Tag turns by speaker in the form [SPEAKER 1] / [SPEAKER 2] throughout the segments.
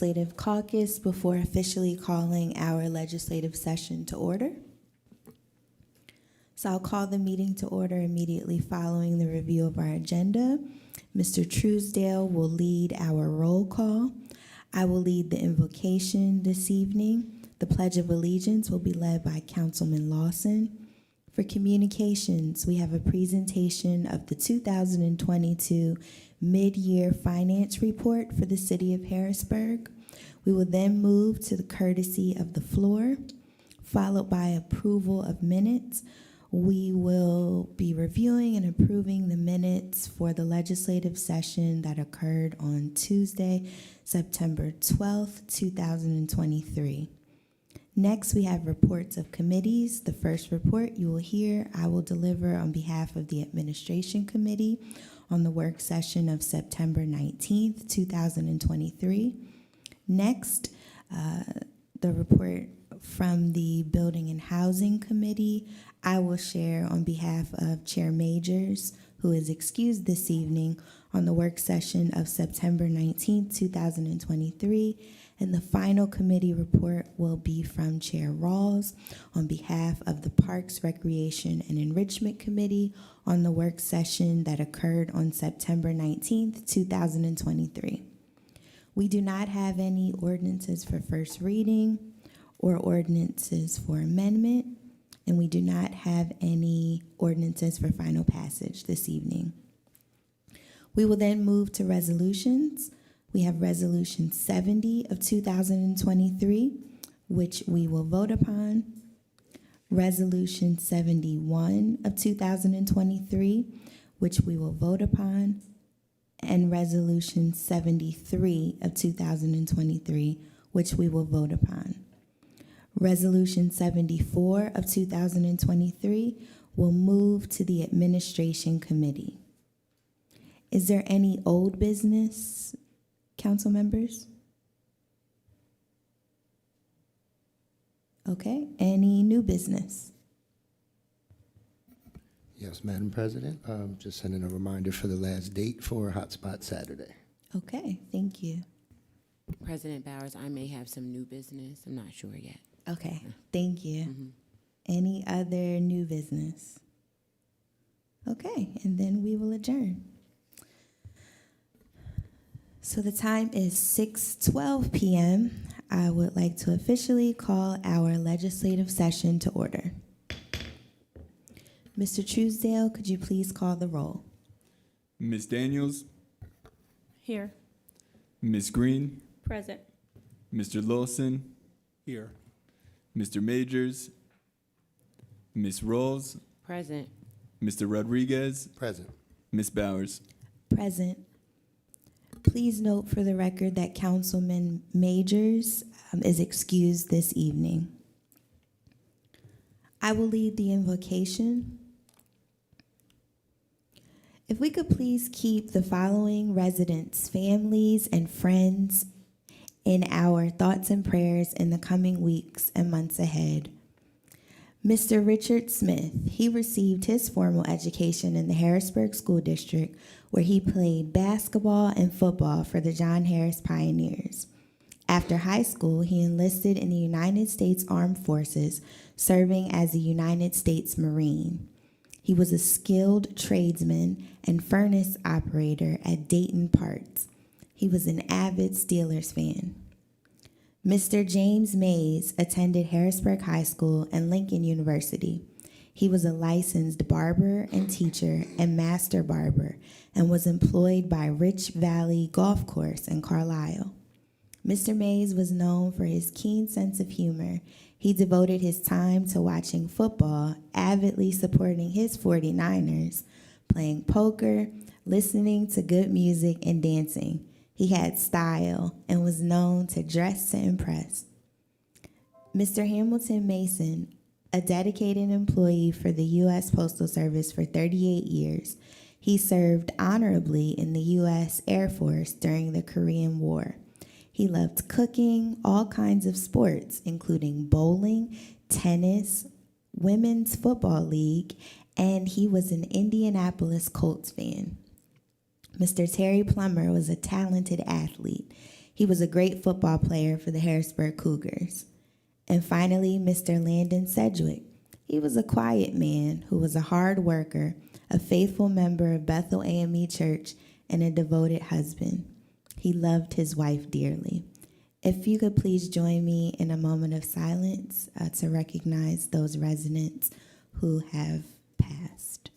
[SPEAKER 1] Legislative Caucus before officially calling our legislative session to order. So I'll call the meeting to order immediately following the review of our agenda. Mr. Truesdale will lead our roll call. I will lead the invocation this evening. The Pledge of Allegiance will be led by Councilman Lawson. For communications, we have a presentation of the 2022 Mid-Year Finance Report for the City of Harrisburg. We will then move to the courtesy of the floor, followed by approval of minutes. We will be reviewing and approving the minutes for the legislative session that occurred on Tuesday, September 12th, 2023. Next, we have reports of committees. The first report you will hear, I will deliver on behalf of the Administration Committee on the work session of September 19th, 2023. Next, the report from the Building and Housing Committee, I will share on behalf of Chair Majors, who is excused this evening, on the work session of September 19th, 2023. And the final committee report will be from Chair Rawls on behalf of the Parks, Recreation, and Enrichment Committee on the work session that occurred on September 19th, 2023. We do not have any ordinances for first reading or ordinances for amendment, and we do not have any ordinances for final passage this evening. We will then move to resolutions. We have Resolution 70 of 2023, which we will vote upon. Resolution 71 of 2023, which we will vote upon. And Resolution 73 of 2023, which we will vote upon. Resolution 74 of 2023 will move to the Administration Committee. Is there any old business, council members? Okay, any new business?
[SPEAKER 2] Yes, Madam President, just sending a reminder for the last date for Hotspot Saturday.
[SPEAKER 1] Okay, thank you.
[SPEAKER 3] President Bowers, I may have some new business. I'm not sure yet.
[SPEAKER 1] Okay, thank you. Any other new business? Okay, and then we will adjourn. So the time is 6:12 p.m. I would like to officially call our legislative session to order. Mr. Truesdale, could you please call the roll?
[SPEAKER 4] Ms. Daniels,
[SPEAKER 5] Here.
[SPEAKER 4] Ms. Green,
[SPEAKER 5] Present.
[SPEAKER 4] Mr. Lawson,
[SPEAKER 6] Here.
[SPEAKER 4] Mr. Majors, Ms. Rawls,
[SPEAKER 3] Present.
[SPEAKER 4] Mr. Rodriguez,
[SPEAKER 2] Present.
[SPEAKER 4] Ms. Bowers.
[SPEAKER 1] Present. Please note for the record that Councilman Majors is excused this evening. I will lead the invocation. If we could please keep the following residents, families, and friends in our thoughts and prayers in the coming weeks and months ahead. Mr. Richard Smith, he received his formal education in the Harrisburg School District, where he played basketball and football for the John Harris Pioneers. After high school, he enlisted in the United States Armed Forces, serving as a United States Marine. He was a skilled tradesman and furnace operator at Dayton Parts. He was an avid Steelers fan. Mr. James Mays attended Harrisburg High School and Lincoln University. He was a licensed barber and teacher and master barber and was employed by Rich Valley Golf Course in Carlisle. Mr. Mays was known for his keen sense of humor. He devoted his time to watching football, avidly supporting his 49ers, playing poker, listening to good music, and dancing. He had style and was known to dress to impress. Mr. Hamilton Mason, a dedicated employee for the U.S. Postal Service for 38 years, he served honorably in the U.S. Air Force during the Korean War. He loved cooking, all kinds of sports, including bowling, tennis, women's football league, and he was an Indianapolis Colts fan. Mr. Terry Plummer was a talented athlete. He was a great football player for the Harrisburg Cougars. And finally, Mr. Landon Sedgwick. He was a quiet man who was a hard worker, a faithful member of Bethel AME Church, and a devoted husband. He loved his wife dearly. If you could please join me in a moment of silence to recognize those residents who have passed.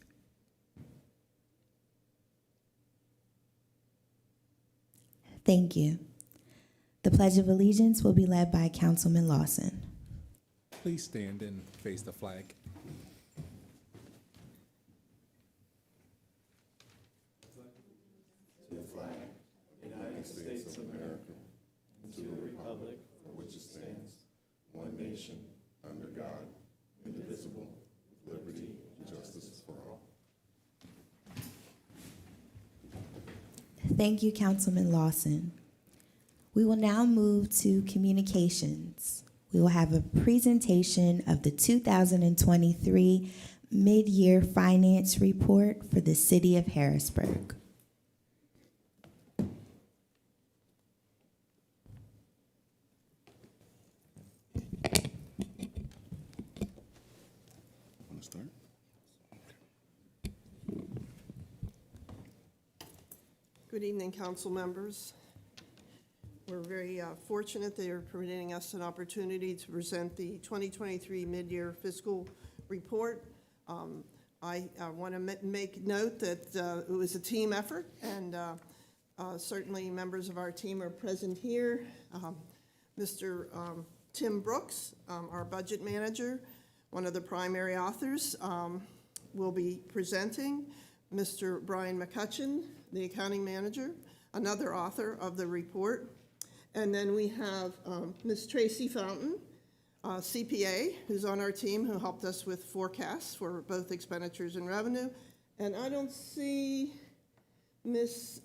[SPEAKER 1] Thank you. The Pledge of Allegiance will be led by Councilman Lawson.
[SPEAKER 6] Please stand and face the flag.
[SPEAKER 1] Thank you, Councilman Lawson. We will now move to communications. We will have a presentation of the 2023 mid-year finance report for the city of Harrisburg.
[SPEAKER 7] Want to start?
[SPEAKER 8] Good evening, council members. We're very fortunate that you're permitting us an opportunity to present the 2023 mid-year fiscal report. I want to make note that it was a team effort, and certainly members of our team are present here. Mr. Tim Brooks, our budget manager, one of the primary authors, will be presenting. Mr. Brian McCutcheon, the accounting manager, another author of the report. And then we have Ms. Tracy Fountain, CPA, who's on our team, who helped us with forecasts for both expenditures and revenue. And I don't see Ms.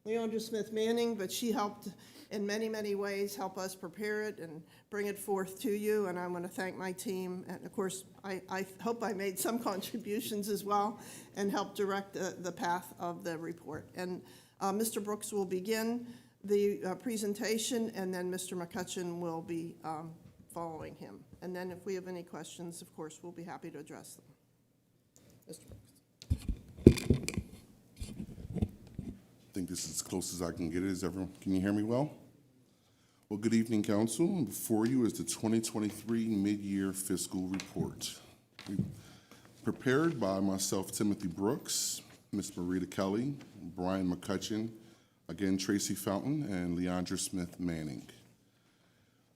[SPEAKER 8] Leandra Smith Manning, but she helped in many, many ways help us prepare it and bring it forth to you. And I want to thank my team. And of course, I hope I made some contributions as well and helped direct the path of the report. And Mr. Brooks will begin the presentation, and then Mr. McCutcheon will be following him. And then if we have any questions, of course, we'll be happy to address them. Mr. Brooks.
[SPEAKER 7] I think this is as close as I can get it. Is everyone, can you hear me well? Well, good evening, council. Before you is the 2023 mid-year fiscal report. Prepared by myself, Timothy Brooks, Ms. Marita Kelly, Brian McCutcheon, again, Tracy Fountain, and Leandra Smith Manning.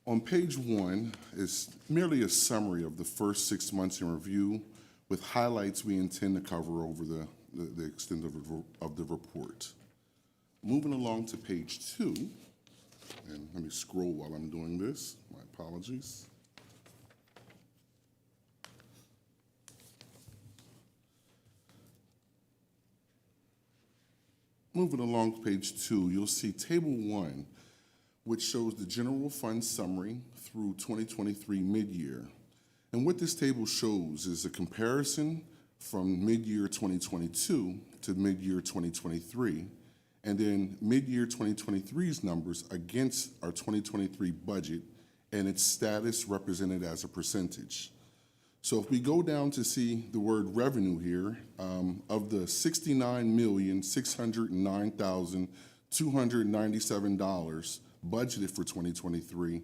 [SPEAKER 7] On page 1 is merely a summary of the first 6 months in review with highlights we intend to cover over the extent of the report. Moving along to page 2, and let me scroll while I'm doing this, my apologies. Moving along page 2, you'll see table 1, which shows the general fund summary through 2023 mid-year. And what this table shows is a comparison from mid-year 2022 to mid-year 2023, and then mid-year 2023's numbers against our 2023 budget and its status represented as a percentage. So if we go down to see the word revenue here, of the $69,609,297 budgeted for 2023,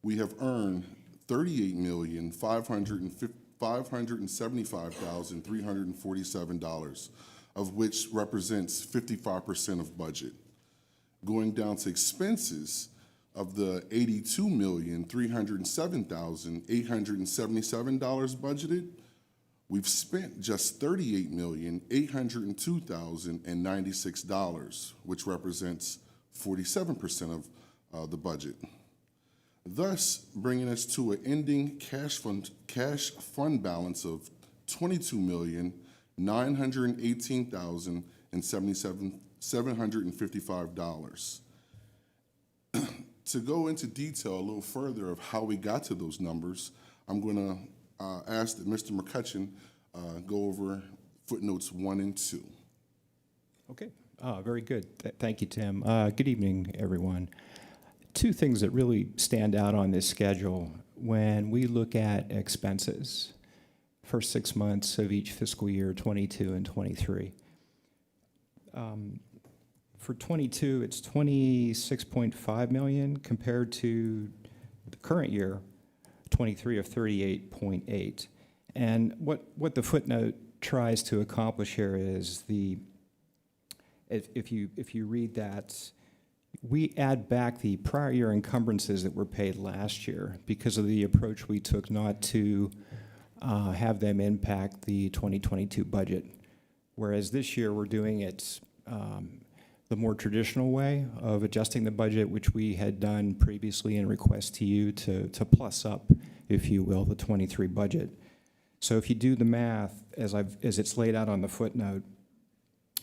[SPEAKER 7] we have earned $38,575,347, of which represents 55% of budget. Going down to expenses, of the $82,307,877 budgeted, we've spent just $38,802,096, which represents 47% of the budget. Thus, bringing us to an ending cash fund balance of $22,918,755. To go into detail a little further of how we got to those numbers, I'm going to ask that Mr. McCutcheon go over footnotes 1 and 2.
[SPEAKER 6] Okay,
[SPEAKER 9] Very good. Thank you, Tim. Good evening, everyone. Two things that really stand out on this schedule when we look at expenses, first 6 months of each fiscal year, 22 and 23. For 22, it's 26.5 million compared to the current year, 23 of 38.8. And what the footnote tries to accomplish here is if you read that, we add back the prior year encumbrances that were paid last year because of the approach we took not to have them impact the 2022 budget. Whereas this year we're doing it the more traditional way of adjusting the budget, which we had done previously in request to you to plus up, if you will, the 23 budget. So if you do the math as it's laid out on the footnote,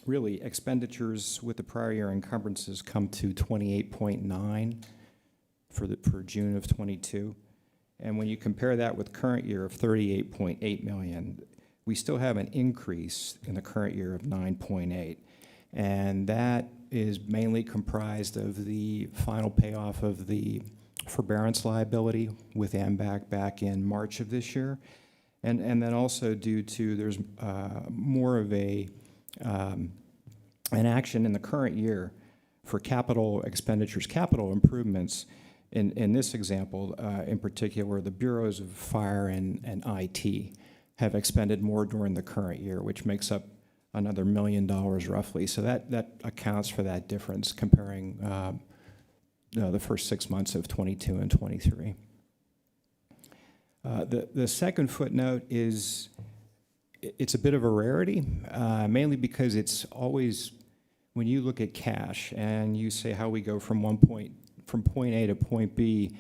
[SPEAKER 9] really expenditures with the prior year encumbrances come to 28.9 for June of 22. And when you compare that with current year of 38.8 million, we still have an increase in the current year of 9.8. And that is mainly comprised of the final payoff of the forbearance liability with AMBAC back in March of this year. And then also due to there's more of an action in the current year for capital expenditures, capital improvements. In this example, in particular, the bureaus of fire and IT have expended more during the current year, which makes up another $1 million roughly. So that accounts for that difference comparing the first 6 months of 22 and 23. The second footnote is it's a bit of a rarity, mainly because it's always, when you look at cash and you say how we go from point A to point B,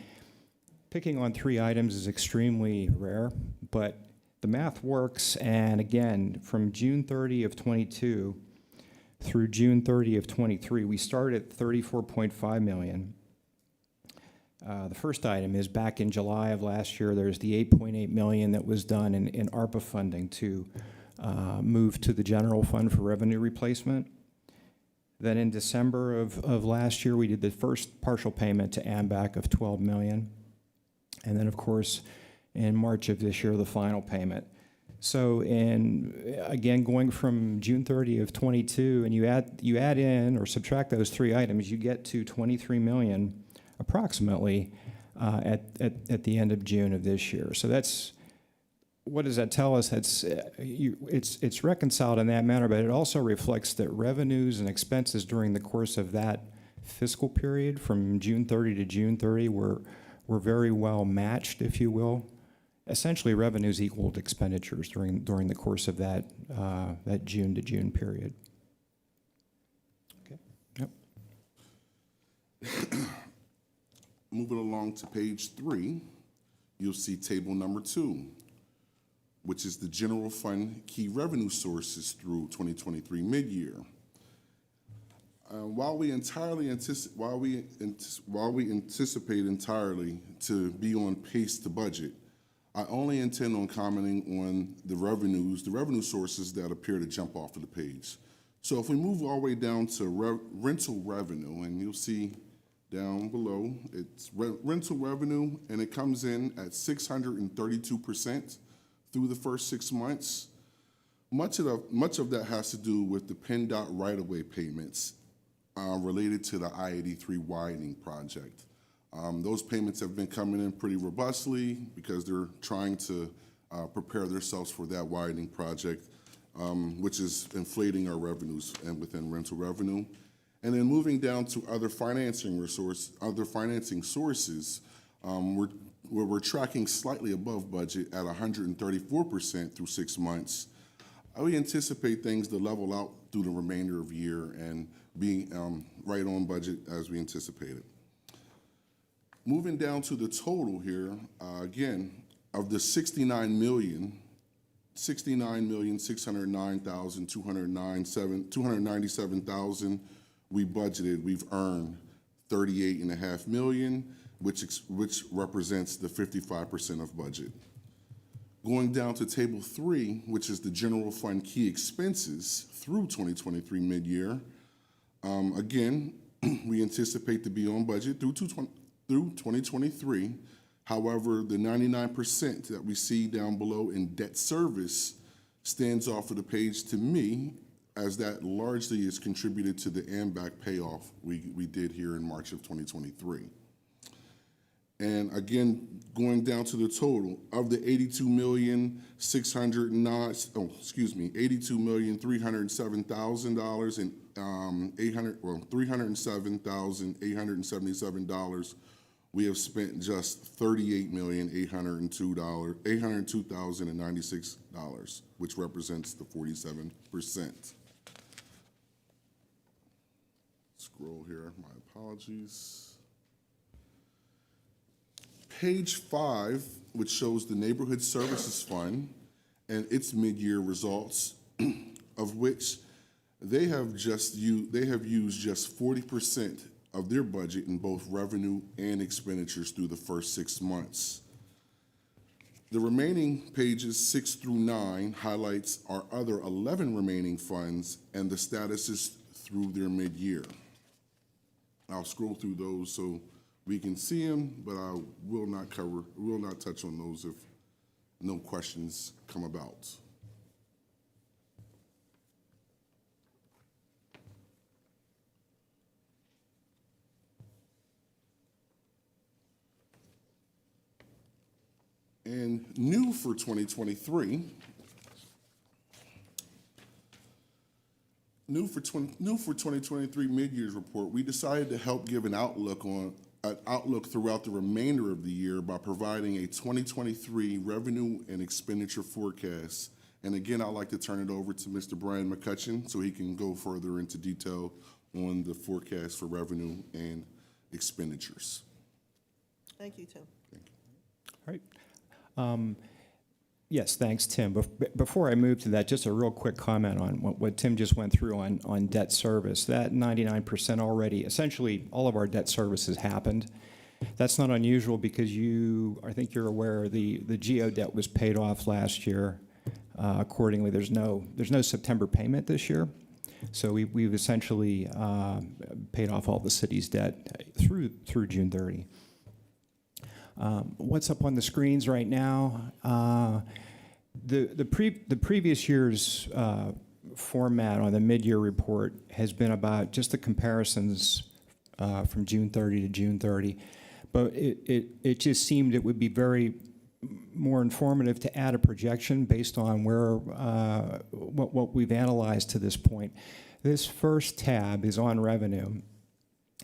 [SPEAKER 9] picking on 3 items is extremely rare, but the math works. And again, from June 30 of 22 through June 30 of 23, we started at 34.5 million. The first item is back in July of last year, there's the 8.8 million that was done in ARPA funding to move to the general fund for revenue replacement. Then in December of last year, we did the first partial payment to AMBAC of 12 million. And then, of course, in March of this year, the final payment. So again, going from June 30 of 22, and you add in or subtract those 3 items, you get to 23 million approximately at the end of June of this year. So that's, what does that tell us? It's reconciled in that manner, but it also reflects that revenues and expenses during the course of that fiscal period from June 30 to June 30 were very well matched, if you will. Essentially, revenues equaled expenditures during the course of that June to June period. Okay. Yep.
[SPEAKER 7] Moving along to page 3, you'll see table number 2, which is the general fund key revenue sources through 2023 mid-year. While we anticipate entirely to be on pace to budget, I only intend on commenting on the revenue sources that appear to jump off of the page. So if we move all the way down to rental revenue, and you'll see down below, it's rental revenue, and it comes in at 632% through the first 6 months. Much of that has to do with the PennDOT right-of-way payments related to the I-83 widening project. Those payments have been coming in pretty robustly because they're trying to prepare themselves for that widening project, which is inflating our revenues and within rental revenue. And then moving down to other financing sources, we're tracking slightly above budget at 134% through 6 months. We anticipate things to level out through the remainder of the year and being right on budget as we anticipated. Moving down to the total here, again, of the 69,609,297 we budgeted, we've earned 38.5 million, which represents the 55% of budget. Going down to table 3, which is the general fund key expenses through 2023 mid-year, Again, we anticipate to be on budget through 2023. However, the 99% that we see down below in debt service stands off of the page to me, as that largely is contributed to the AMBAC payoff we did here in March of 2023. And again, going down to the total of the $82,307,000 and $307,877. We have spent just $38,802,096, which represents the 47%. Scroll here, my apologies. Page 5, which shows the Neighborhood Services Fund and its mid-year results, of which they have used just 40% of their budget in both revenue and expenditures through the first 6 months. The remaining pages 6 through 9 highlights our other 11 remaining funds and the statuses through their mid-year. I'll scroll through those so we can see them, but I will not touch on those if no questions come about. And new for 2023, new for 2023 mid-years report, we decided to help give an outlook throughout the remainder of the year by providing a 2023 revenue and expenditure forecast. And again, I'd like to turn it over to Mr. Brian McCutcheon so he can go further into detail on the forecast for revenue and expenditures.
[SPEAKER 8] Thank you, Tim.
[SPEAKER 7] Thank you.
[SPEAKER 9] All right. Yes, thanks, Tim. Before I move to that, just a real quick comment on what Tim just went through on debt service. That 99% already, essentially all of our debt service has happened. That's not unusual because I think you're aware the GO debt was paid off last year. Accordingly, there's no September payment this year. So we've essentially paid off all the city's debt through June 30. What's up on the screens right now? The previous year's format on the mid-year report has been about just the comparisons from June 30 to June 30, but it just seemed it would be very more informative to add a projection based on what we've analyzed to this point. This first tab is on revenue,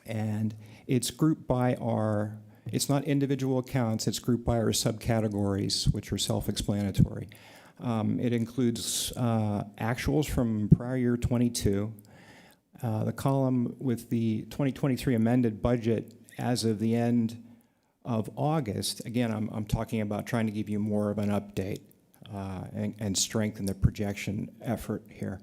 [SPEAKER 9] and it's grouped by it's not individual accounts, it's grouped by our subcategories, which are self-explanatory. It includes actuals from prior year 22. The column with the 2023 amended budget as of the end of August, again, I'm talking about trying to give you more of an update and strengthen the projection effort here.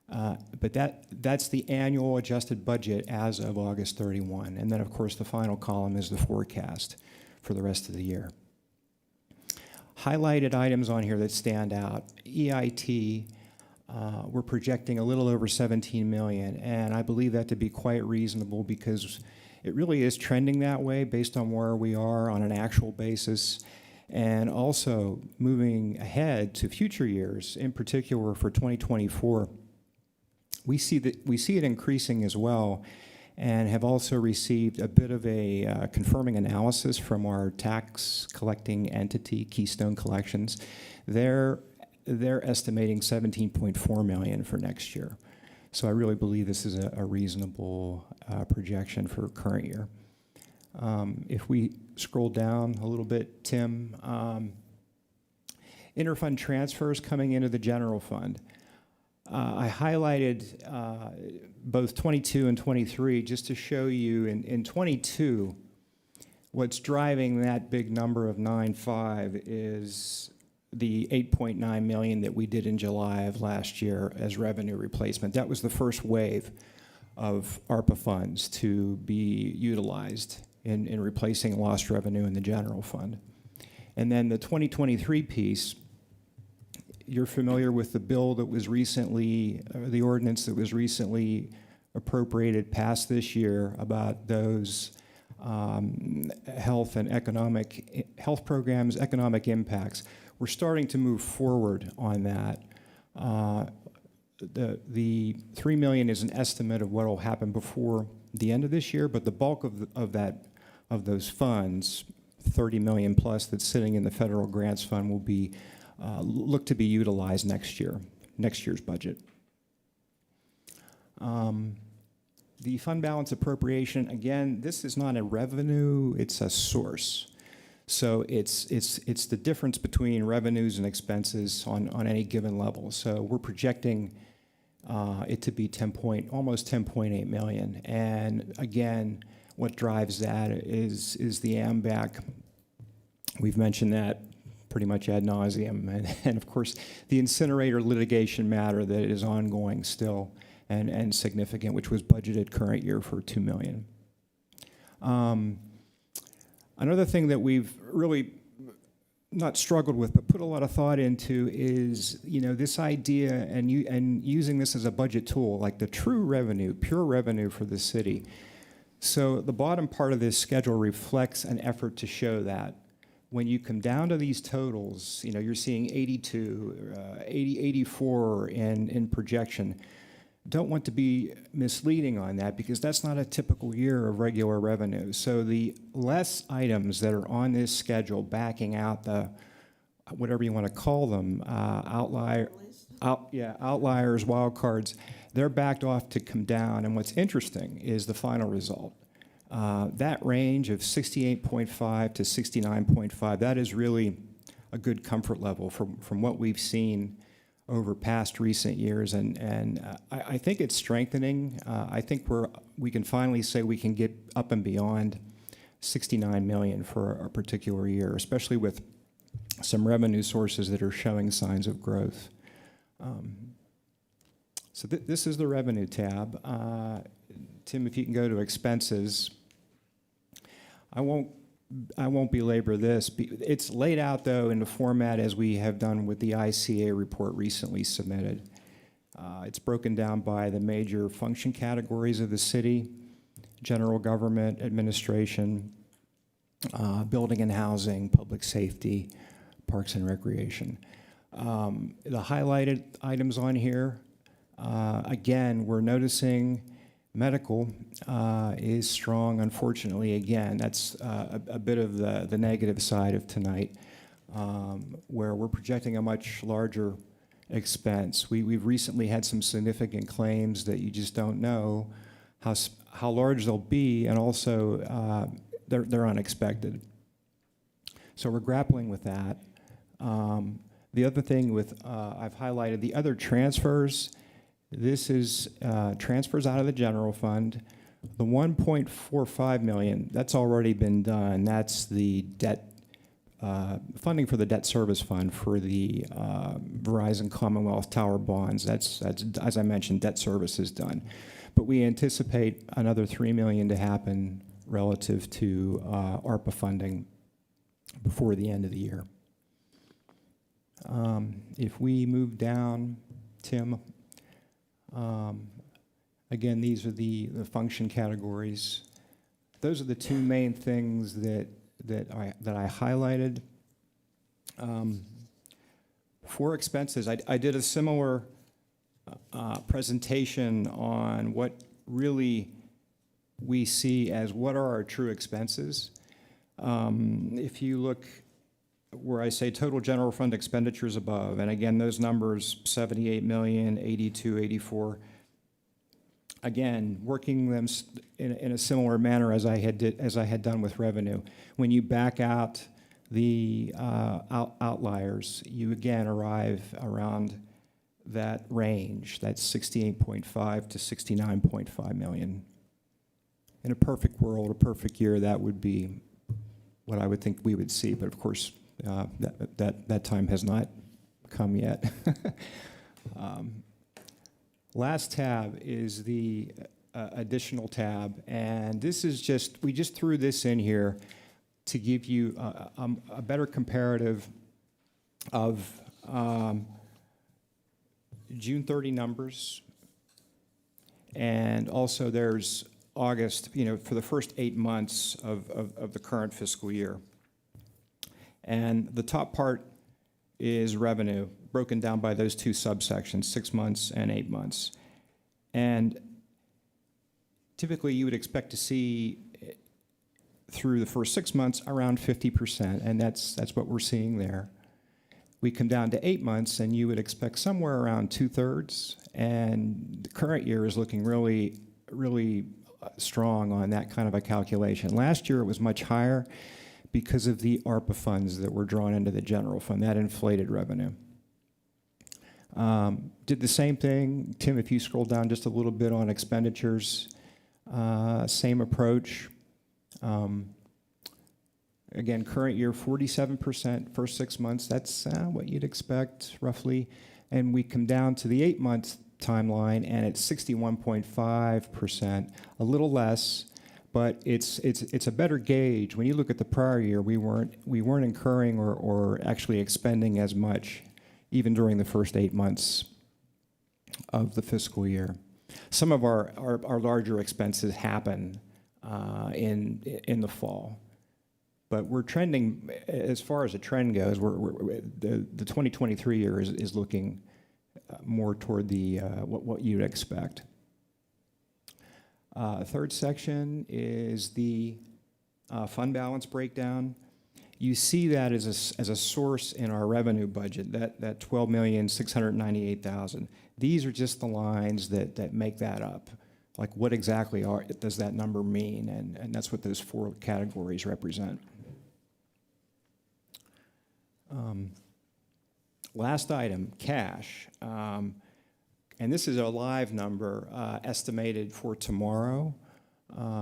[SPEAKER 9] But that's the annual adjusted budget as of August 31. And then, of course, the final column is the forecast for the rest of the year. Highlighted items on here that stand out. EIT, we're projecting a little over $17 million, and I believe that to be quite reasonable because it really is trending that way based on where we are on an actual basis. And also moving ahead to future years, in particular for 2024, we see it increasing as well, and have also received a bit of a confirming analysis from our tax collecting entity, Keystone Collections. They're estimating $17.4 million for next year. So I really believe this is a reasonable projection for current year. If we scroll down a little bit, Tim, interfund transfers coming into the general fund. I highlighted both 22 and 23 just to show you in 22, what's driving that big number of 9.5 is the $8.9 million that we did in July of last year as revenue replacement. That was the first wave of ARPA funds to be utilized in replacing lost revenue in the general fund. And then the 2023 piece, you're familiar with the bill that was recently, the ordinance that was recently appropriated past this year about those health and health programs, economic impacts. We're starting to move forward on that. The $3 million is an estimate of what will happen before the end of this year, but the bulk of those funds, 30 million plus that's sitting in the federal grants fund, will be look to be utilized next year's budget. The fund balance appropriation, again, this is not a revenue, it's a source. So it's the difference between revenues and expenses on any given level. So we're projecting it to be almost 10.8 million. And again, what drives that is the AMBAC. We've mentioned that pretty much ad nauseum. And of course, the incinerator litigation matter that is ongoing still and significant, which was budgeted current year for $2 million. Another thing that we've really not struggled with, but put a lot of thought into is, this idea and using this as a budget tool, like the true revenue, pure revenue for the city. So the bottom part of this schedule reflects an effort to show that. When you come down to these totals, you're seeing 82, 80, 84 in projection. Don't want to be misleading on that because that's not a typical year of regular revenue. So the less items that are on this schedule backing out the, whatever you want to call them, outliers, wild cards, they're backed off to come down. And what's interesting is the final result. That range of 68.5 to 69.5, that is really a good comfort level from what we've seen over past recent years, and I think it's strengthening. I think we can finally say we can get up and beyond 69 million for a particular year, especially with some revenue sources that are showing signs of growth. So this is the revenue tab. Tim, if you can go to expenses. I won't belabor this. It's laid out, though, in the format as we have done with the ICA report recently submitted. It's broken down by the major function categories of the city: general government, administration, building and housing, public safety, parks and recreation. The highlighted items on here, again, we're noticing medical is strong, unfortunately. Again, that's a bit of the negative side of tonight, where we're projecting a much larger expense. We've recently had some significant claims that you just don't know how large they'll be, and also they're unexpected. So we're grappling with that. The other thing I've highlighted the other transfers. This is transfers out of the general fund. The 1.45 million, that's already been done. That's the debt funding for the debt service fund for the Verizon Commonwealth Tower bonds. That's as I mentioned, debt service is done. But we anticipate another $3 million to happen relative to ARPA funding before the end of the year. If we move down, Tim. Again, these are the function categories. Those are the two main things that I highlighted. For expenses, I did a similar presentation on what really we see as what are our true expenses. If you look where I say total general fund expenditures above, and again, those numbers, 78 million, 82, 84, again, working them in a similar manner as I had done with revenue. When you back out the outliers, you again arrive around that range, that's 68.5 to 69.5 million. In a perfect world, a perfect year, that would be what I would think we would see, but of course, that time has not come yet. Last tab is the additional tab, and this is we just threw this in here to give you a better comparative of June 30 numbers And also there's August, for the first 8 months of the current fiscal year. And the top part is revenue, broken down by those two subsections, 6 months and 8 months. And typically you would expect to see through the first 6 months around 50%, and that's what we're seeing there. We come down to 8 months, and you would expect somewhere around 2/3, and the current year is looking really, really strong on that kind of a calculation. Last year it was much higher because of the ARPA funds that were drawn into the general fund. That inflated revenue. Did the same thing, Tim, if you scroll down just a little bit on expenditures, same approach. Again, current year, 47%, first 6 months, that's what you'd expect roughly. And we come down to the 8-month timeline, and it's 61.5%, a little less, but it's a better gauge. When you look at the prior year, we weren't incurring or actually expending as much, even during the first 8 months of the fiscal year. Some of our larger expenses happen in the fall. But we're trending, as far as the trend goes, the 2023 year is looking more toward the what you'd expect. Third section is the fund balance breakdown. You see that as a source in our revenue budget, that $12,698,000. These are just the lines that make that up. Like, what exactly does that number mean? And that's what those 4 categories represent. Last item, cash. And this is a live number estimated for tomorrow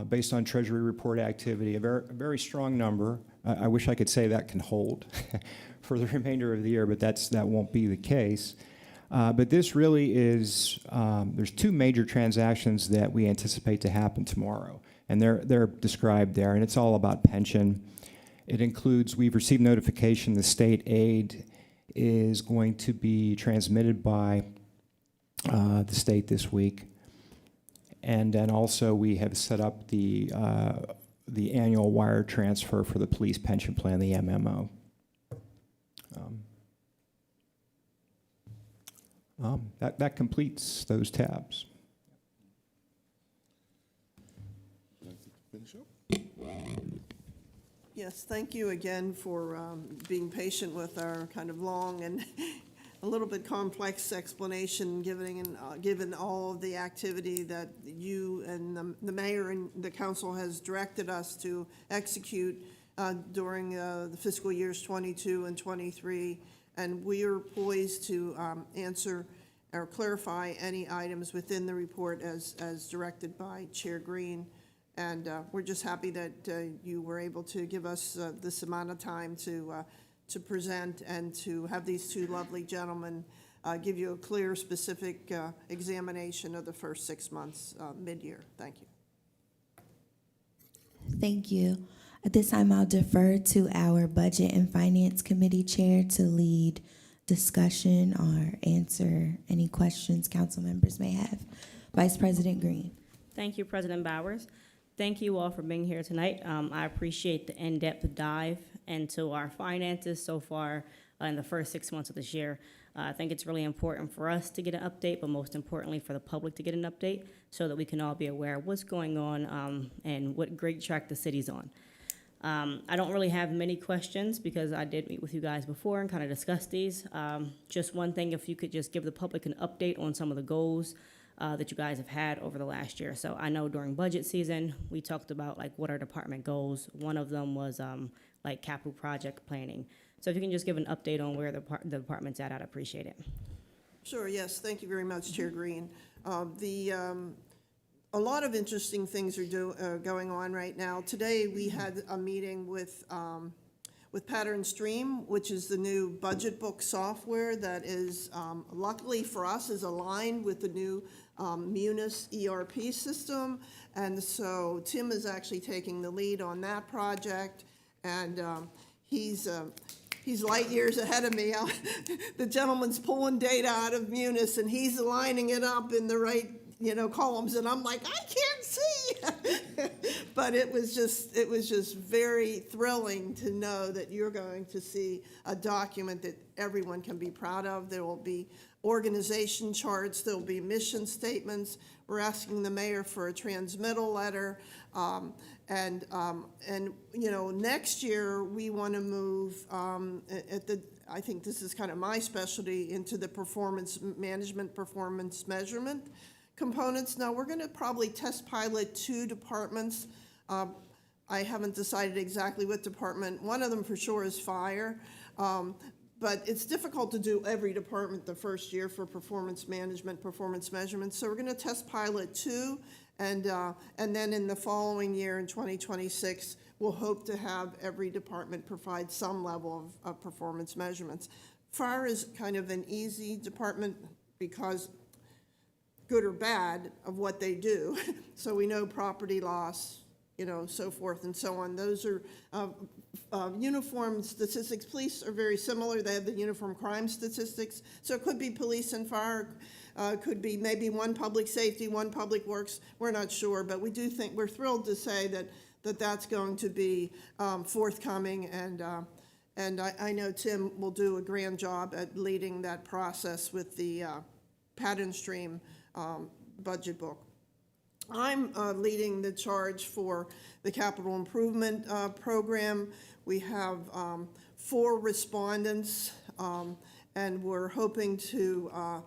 [SPEAKER 9] based on Treasury report activity, a very strong number. I wish I could say that can hold for the remainder of the year, but that won't be the case. But this really is, there's 2 major transactions that we anticipate to happen tomorrow, and they're described there, and it's all about pension. It includes, we've received notification the state aid is going to be transmitted by the state this week. And then also we have set up the annual wire transfer for the police pension plan, the MMO. That completes those tabs.
[SPEAKER 7] Finish up.
[SPEAKER 8] Yes, thank you again for being patient with our kind of long and a little bit complex explanation, given all of the activity that you and the mayor and the council has directed us to execute during the fiscal years 22 and 23. And we are poised to answer or clarify any items within the report as directed by Chair Green. And we're just happy that you were able to give us this amount of time to present and to have these 2 lovely gentlemen give you a clear, specific examination of the first 6 months mid-year. Thank you.
[SPEAKER 1] Thank you. At this time, I'll defer to our Budget and Finance Committee Chair to lead discussion or answer any questions council members may have. Vice President Green.
[SPEAKER 5] Thank you, President Bowers. Thank you all for being here tonight. I appreciate the in-depth dive into our finances so far in the first 6 months of this year. I think it's really important for us to get an update, but most importantly for the public to get an update so that we can all be aware of what's going on and what great track the city's on. I don't really have many questions because I did meet with you guys before and kind of discuss these. Just one thing, if you could just give the public an update on some of the goals that you guys have had over the last year. So I know during budget season, we talked about like what are department goals. One of them was like capital project planning. So if you can just give an update on where the department's at, I'd appreciate it.
[SPEAKER 8] Sure, yes, thank you very much, Chair Green. A lot of interesting things are going on right now. Today, we had a meeting with Pattern Stream, which is the new budget book software that is, luckily for us, is aligned with the new Munis ERP system. And so Tim is actually taking the lead on that project, and he's light years ahead of me. The gentleman's pulling data out of Munis, and he's lining it up in the right columns, and I'm like, I can't see. But it was just very thrilling to know that you're going to see a document that everyone can be proud of. There will be organization charts, there will be mission statements. We're asking the mayor for a transmittal letter. And next year we want to move I think this is kind of my specialty, into the performance management, performance measurement components. Now, we're going to probably test pilot 2 departments. I haven't decided exactly what department. One of them for sure is fire. But it's difficult to do every department the first year for performance management, performance measurement. So we're going to test pilot 2, and then in the following year, in 2026, we'll hope to have every department provide some level of performance measurements. Fire is kind of an easy department because good or bad of what they do. So we know property loss, so forth and so on. Those are uniform statistics. Police are very similar. They have the uniform crime statistics. So it could be police and fire, could be maybe one public safety, one public works. We're not sure, but we do think, we're thrilled to say that's going to be forthcoming, and I know Tim will do a grand job at leading that process with the pattern stream budget book. I'm leading the charge for the capital improvement program. We have 4 respondents, and we're hoping to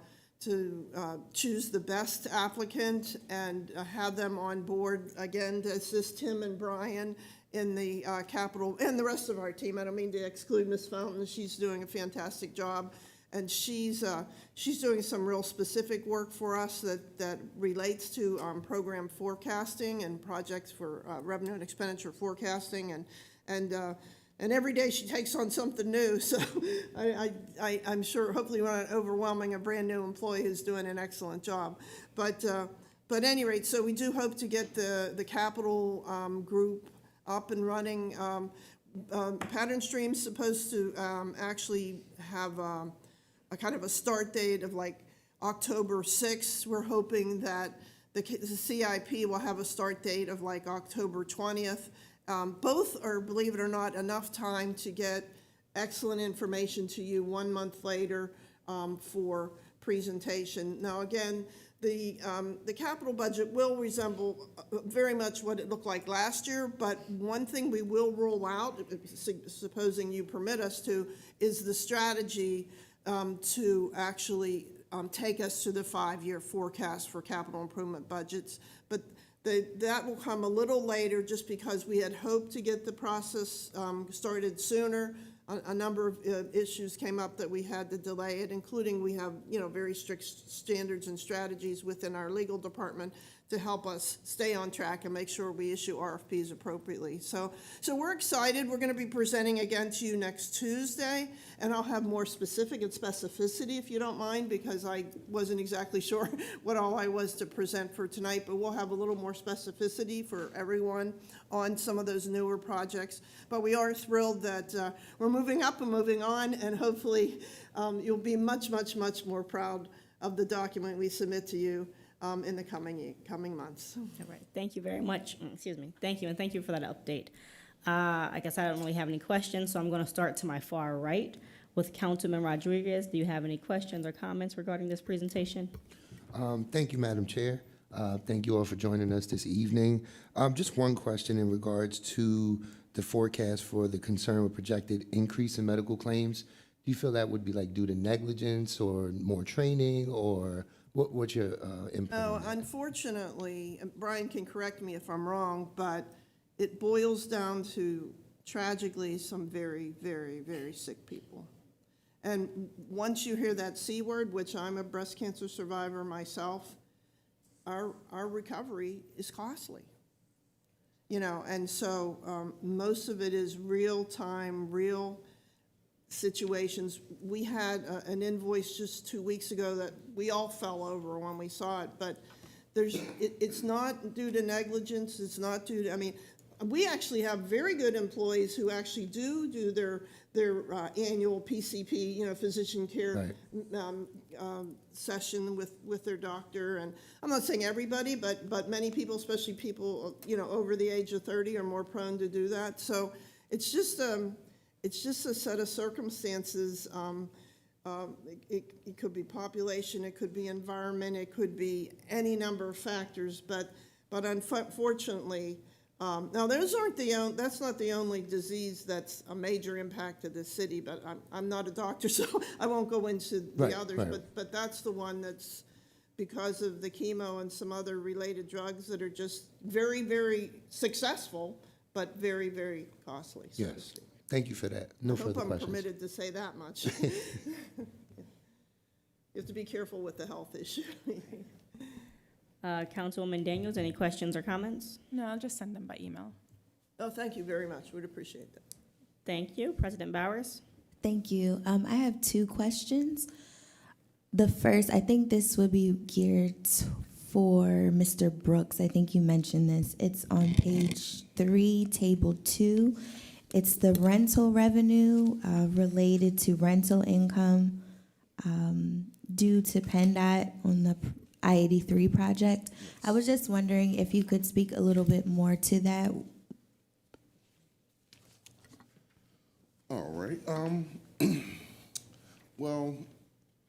[SPEAKER 8] choose the best applicant and have them on board again to assist Tim and Brian in the capital, and the rest of our team. I don't mean to exclude Ms. Fountain. She's doing a fantastic job. And she's doing some real specific work for us that relates to program forecasting and projects for revenue and expenditure forecasting, and every day she takes on something new. So I'm sure, hopefully, we're not overwhelming a brand new employee who's doing an excellent job. But at any rate, so we do hope to get the capital group up and running. Pattern Stream's supposed to actually have a kind of a start date of like October 6th. We're hoping that the CIP will have a start date of like October 20th. Both are, believe it or not, enough time to get excellent information to you 1 month later for presentation. Now, again, the capital budget will resemble very much what it looked like last year, but one thing we will roll out, supposing you permit us to, is the strategy to actually take us to the 5-year forecast for capital improvement budgets. But that will come a little later, just because we had hoped to get the process started sooner. A number of issues came up that we had to delay it, including we have very strict standards and strategies within our legal department to help us stay on track and make sure we issue RFPs appropriately. So we're excited. We're going to be presenting again to you next Tuesday, and I'll have more specific and specificity, if you don't mind, because I wasn't exactly sure what all I was to present for tonight, but we'll have a little more specificity for everyone on some of those newer projects. But we are thrilled that we're moving up and moving on, and hopefully you'll be much, much, much more proud of the document we submit to you in the coming months.
[SPEAKER 5] All right, thank you very much. Excuse me. Thank you, and thank you for that update. I guess I don't really have any questions, so I'm going to start to my far right with Councilman Rodriguez. Do you have any questions or comments regarding this presentation?
[SPEAKER 2] Thank you, Madam Chair. Thank you all for joining us this evening. Just one question in regards to the forecast for the concern with projected increase in medical claims. Do you feel that would be like due to negligence or more training, or what's your input?
[SPEAKER 8] No, unfortunately, and Brian can correct me if I'm wrong, but it boils down to, tragically, some very, very, very sick people. And once you hear that C word, which I'm a breast cancer survivor myself, our recovery is costly. And so most of it is real time, real situations. We had an invoice just 2 weeks ago that we all fell over when we saw it, but it's not due to negligence. It's not due to, we actually have very good employees who actually do their annual PCP, you know, physician care session with their doctor. And I'm not saying everybody, but many people, especially people, you know, over the age of 30 are more prone to do that. So it's just a set of circumstances. It could be population, it could be environment, it could be any number of factors, but unfortunately, now those aren't that's not the only disease that's a major impact to the city, but I'm not a doctor, so I won't go into the others, but that's the one that's because of the chemo and some other related drugs that are just very, very successful, but very, very costly, so to
[SPEAKER 2] Yes.
[SPEAKER 8] speak.
[SPEAKER 2] Thank you for that. No
[SPEAKER 8] I hope
[SPEAKER 2] further
[SPEAKER 8] I'm
[SPEAKER 2] questions.
[SPEAKER 8] permitted to say that much. You have to be careful with the health issue.
[SPEAKER 5] Councilwoman Daniels, any questions or comments?
[SPEAKER 10] No, I'll just send them by email.
[SPEAKER 8] Oh, thank you very much. We'd appreciate that.
[SPEAKER 5] Thank you. President Bowers?
[SPEAKER 1] Thank you. I have two questions. The first, I think this would be geared for Mr. Brooks. I think you mentioned this. It's on page 3, table 2. It's the rental revenue related to rental income due to PennDOT on the I-83 project. I was just wondering if you could speak a little bit more to that.
[SPEAKER 7] All right. Well,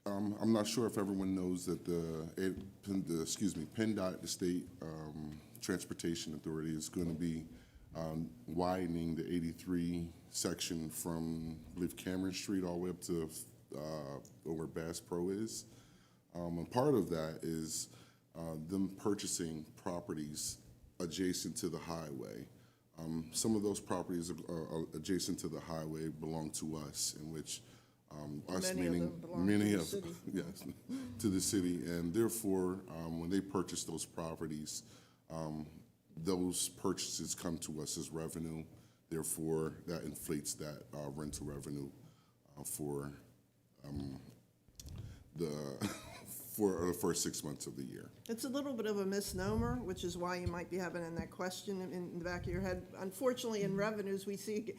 [SPEAKER 7] I'm not sure if everyone knows that PennDOT, the state transportation authority, is going to be widening the 83 section from, I believe, Cameron Street all the way up to where Bass Pro is. And part of that is them purchasing properties adjacent to the highway. Some of those properties adjacent to the highway belong to us, in which us
[SPEAKER 8] Many of
[SPEAKER 7] meaning
[SPEAKER 8] them belong
[SPEAKER 7] many
[SPEAKER 8] to the
[SPEAKER 7] of
[SPEAKER 8] city.
[SPEAKER 7] yes to the city, and therefore when they purchase those properties, those purchases come to us as revenue. Therefore, that inflates that rental revenue for for the first 6 months of the year.
[SPEAKER 8] It's a little bit of a misnomer, which is why you might be having in that question in the back of your head. Unfortunately, in revenues, we see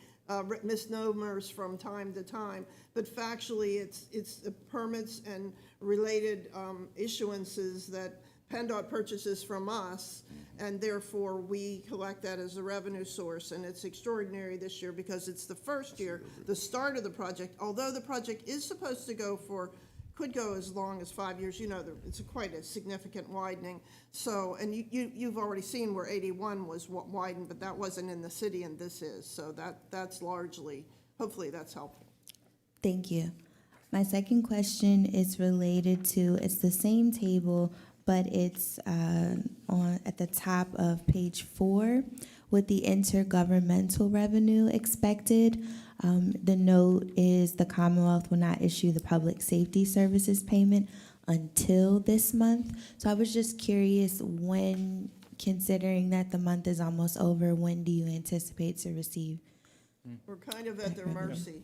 [SPEAKER 8] misnomers from time to time, but factually, it's the permits and related issuances that PennDOT purchases from us, and therefore we collect that as a revenue source. And it's extraordinary this year because it's the first year, the start of the project. Although the project is supposed to could go as long as 5 years. You know, it's quite a significant widening. So, and you've already seen where 81 was widened, but that wasn't in the city, and this is. So that's largely, hopefully that's helpful.
[SPEAKER 1] Thank you. My second question is related to, it's the same table, but it's at the top of page 4 with the intergovernmental revenue expected. The note is the Commonwealth will not issue the public safety services payment until this month. So I was just curious, when, considering that the month is almost over, when do you anticipate to receive?
[SPEAKER 8] We're kind of at their mercy.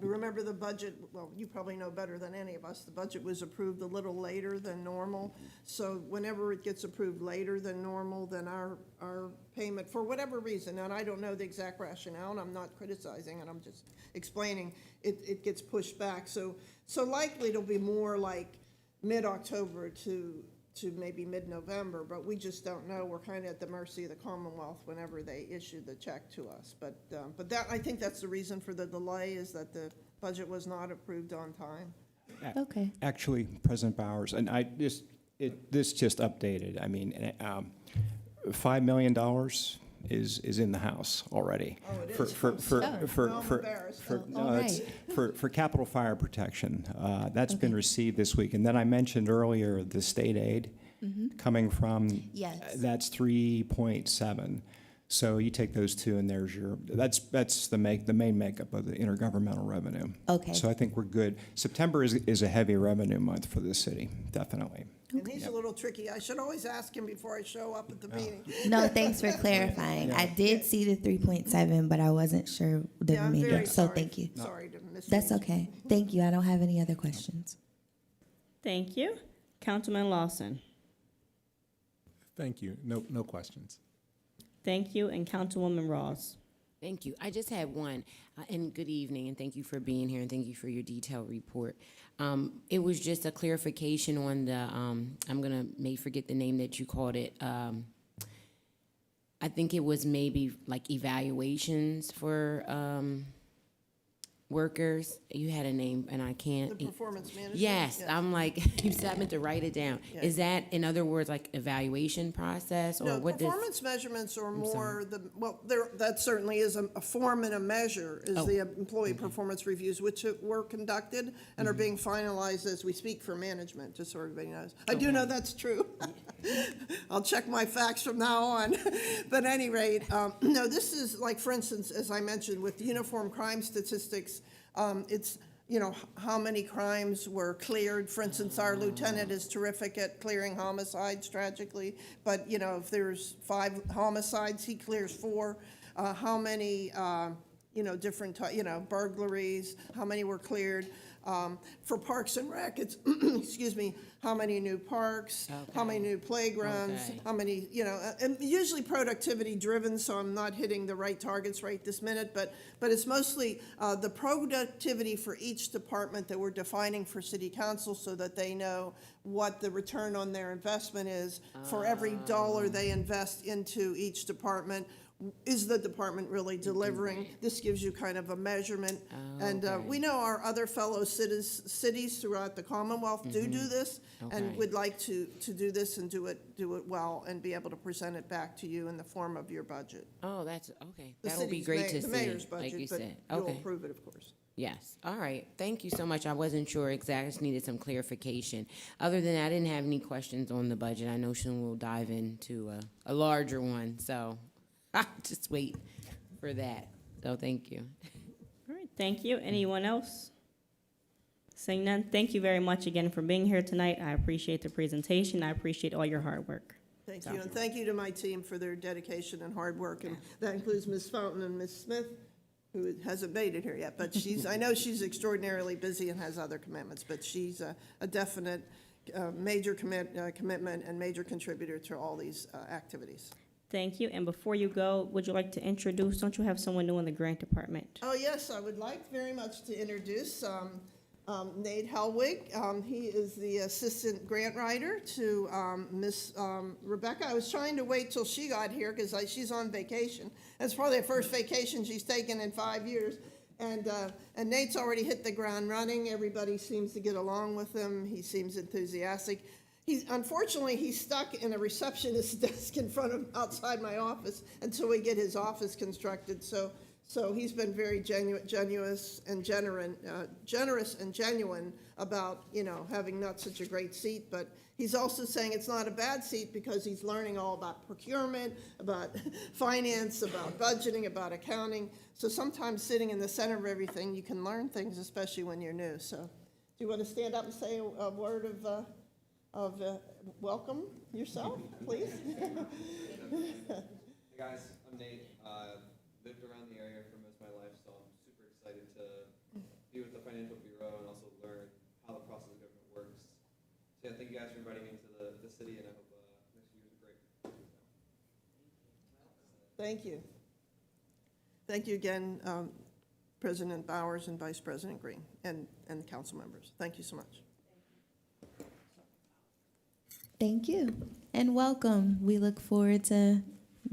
[SPEAKER 8] Remember the budget, well, you probably know better than any of us, the budget was approved a little later than normal. So whenever it gets approved later than normal, then our payment, for whatever reason, and I don't know the exact rationale, and I'm not criticizing, and I'm just explaining, it gets pushed back. So likely it'll be more like mid-October to maybe mid-November, but we just don't know. We're kind of at the mercy of the Commonwealth whenever they issue the check to us. But that, I think that's the reason for the delay, is that the budget was not approved on time.
[SPEAKER 1] Okay.
[SPEAKER 9] Actually, President Bowers, and this just updated. I mean, $5 million is in the House already.
[SPEAKER 8] Oh, it
[SPEAKER 9] for
[SPEAKER 8] is?
[SPEAKER 9] for
[SPEAKER 8] embarrassed.
[SPEAKER 9] for capital fire protection. That's been received this week, and then I mentioned earlier the state aid coming from.
[SPEAKER 1] Yes.
[SPEAKER 9] That's 3.7. So you take those two, and there's that's the main makeup of the intergovernmental revenue.
[SPEAKER 1] Okay.
[SPEAKER 9] So I think we're good. September is a heavy revenue month for the city, definitely.
[SPEAKER 8] And he's a little tricky. I should always ask him before I show up at the meeting.
[SPEAKER 1] No, thanks for clarifying. I did see the 3.7, but I wasn't sure the
[SPEAKER 8] Yeah, I'm
[SPEAKER 1] remainder.
[SPEAKER 8] very
[SPEAKER 1] So
[SPEAKER 8] sorry.
[SPEAKER 1] thank you.
[SPEAKER 8] Sorry to miss.
[SPEAKER 1] That's okay. Thank you. I don't have any other questions.
[SPEAKER 5] Thank you. Councilman Lawson?
[SPEAKER 6] Thank you. No questions.
[SPEAKER 5] Thank you, and Councilwoman Rawls.
[SPEAKER 3] Thank you. I just had one, and good evening, and thank you for being here, and thank you for your detailed report. It was just a clarification on the, may forget the name that you called it. I think it was maybe like evaluations for workers. You had a name, and I can't.
[SPEAKER 8] The performance management?
[SPEAKER 3] Yes, I'm like, you said I meant to write it down.
[SPEAKER 8] Yeah.
[SPEAKER 3] Is that, in other words, like evaluation process, or
[SPEAKER 8] No,
[SPEAKER 3] what does?
[SPEAKER 8] performance measurements are more
[SPEAKER 3] sorry.
[SPEAKER 8] that certainly is a form and a measure, is
[SPEAKER 3] Oh,
[SPEAKER 8] the employee performance reviews, which were conducted and are being finalized as we speak for management, just so everybody knows. I do know that's true. I'll check my facts from now on. But at any rate, no, this is like, for instance, as I mentioned, with uniform crime statistics, it's, how many crimes were cleared. For instance, our lieutenant is terrific at clearing homicides, tragically. But, if there's 5 homicides, he clears 4. How many, different, burglaries, how many were cleared. For Parks and Rec, it's, excuse me, how many new parks, how many new playgrounds,
[SPEAKER 3] Okay.
[SPEAKER 8] how many, and usually productivity driven, so I'm not hitting the right targets right this minute, but it's mostly the productivity for each department that we're defining for city council so that they know what the return on their investment is for every dollar they invest into each department. Is the department really delivering? This gives you kind of a measurement. And we know our other fellow cities throughout the Commonwealth do this, and
[SPEAKER 3] Okay.
[SPEAKER 8] would like to do this and do it well and be able to present it back to you in the form of your budget.
[SPEAKER 3] Oh, that's, okay.
[SPEAKER 8] The
[SPEAKER 3] That would be
[SPEAKER 8] city's
[SPEAKER 3] great to
[SPEAKER 8] the
[SPEAKER 3] see,
[SPEAKER 8] mayor's
[SPEAKER 3] like you
[SPEAKER 8] budget, but
[SPEAKER 3] said.
[SPEAKER 8] you'll
[SPEAKER 3] Okay.
[SPEAKER 8] approve it, of course.
[SPEAKER 3] Yes, all right. Thank you so much. I wasn't sure exactly, I just needed some clarification. Other than that, I didn't have any questions on the budget. I know soon we'll dive into a larger one, so I'll just wait for that. So thank you.
[SPEAKER 5] All right, thank you. Anyone else? Seeing none, thank you very much again for being here tonight. I appreciate the presentation. I appreciate all your hard work.
[SPEAKER 8] Thank you, and thank you to my team for their dedication and hard work, and that includes Ms. Fountain and Ms. Smith, who hasn't made it here yet, but I know she's extraordinarily busy and has other commitments, but she's a definite major commitment and major contributor to all these activities.
[SPEAKER 5] Thank you. And before you go, would you like to introduce, don't you have someone new in the grant department?
[SPEAKER 8] Oh, yes, I would like very much to introduce Nate Helwig. He is the assistant grant writer to Miss Rebecca. I was trying to wait till she got here because she's on vacation. That's probably the first vacation she's taken in 5 years. And Nate's already hit the ground running. Everybody seems to get along with him. He seems enthusiastic. Unfortunately, he's stuck in a receptionist's desk outside my office until we get his office constructed. So he's been very generous and genuine about, having not such a great seat. But he's also saying it's not a bad seat because he's learning all about procurement, about finance, about budgeting, about accounting. So sometimes sitting in the center of everything, you can learn things, especially when you're new. So do you want to stand up and say a word of welcome yourself, please?
[SPEAKER 10] Hey guys, I'm Nate. Lived around the area for most of my life, so I'm super excited to be with the Financial Bureau and also learn how the process of government works. So yeah, thank you guys for inviting me to the city, and I hope next year is great.
[SPEAKER 8] Thank you. Thank you again, President Bowers and Vice President Green, and council members. Thank you so much.
[SPEAKER 1] Thank you, and welcome. We look forward to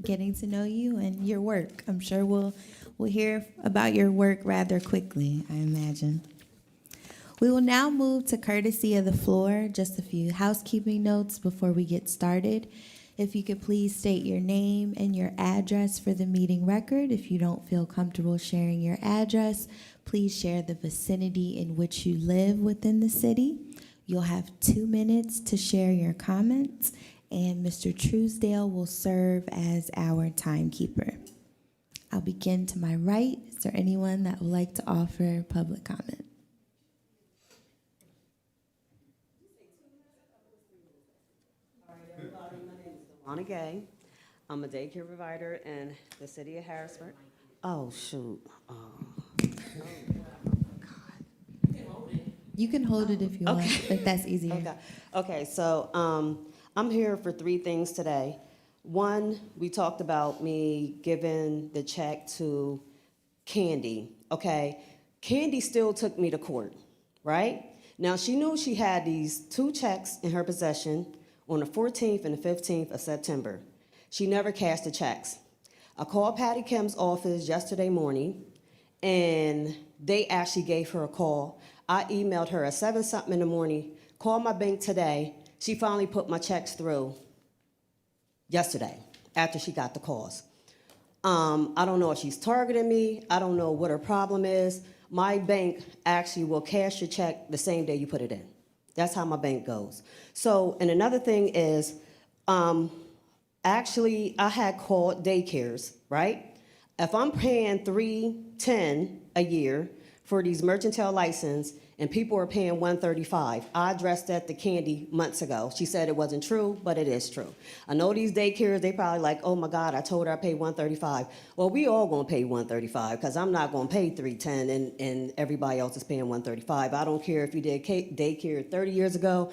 [SPEAKER 1] getting to know you and your work. I'm sure we'll hear about your work rather quickly, I imagine. We will now move to courtesy of the floor. Just a few housekeeping notes before we get started. If you could please state your name and your address for the meeting record. If you don't feel comfortable sharing your address, please share the vicinity in which you live within the city. You'll have 2 minutes to share your comments, and Mr. Truesdale will serve as our timekeeper. I'll begin to my right. Is there anyone that would like to offer public comment?
[SPEAKER 11] Lonnie Gay. I'm a daycare provider in the city of Harrisburg. Oh, shoot. Oh.
[SPEAKER 1] You can hold it if you want, if that's easier.
[SPEAKER 11] Okay, so I'm here for 3 things today. One, we talked about me giving the check to Candy, okay? Candy still took me to court, right? Now, she knew she had these 2 checks in her possession on the 14th and the 15th of September. She never cashed the checks. I called Patty Kim's office yesterday morning, and they actually gave her a call. I emailed her at 7-something in the morning, called my bank today. She finally put my checks through yesterday after she got the calls. I don't know if she's targeting me. I don't know what her problem is. My bank actually will cash your check the same day you put it in. That's how my bank goes. So, and another thing is, actually, I had called daycares, right? If I'm paying $310 a year for these mercantile license and people are paying $135, I addressed that to Candy months ago. She said it wasn't true, but it is true. I know these daycares, they probably like, oh my God, I told her I paid $135. Well, we all gonna pay $135 because I'm not gonna pay $310 and everybody else is paying $135. I don't care if you did daycare 30 years ago.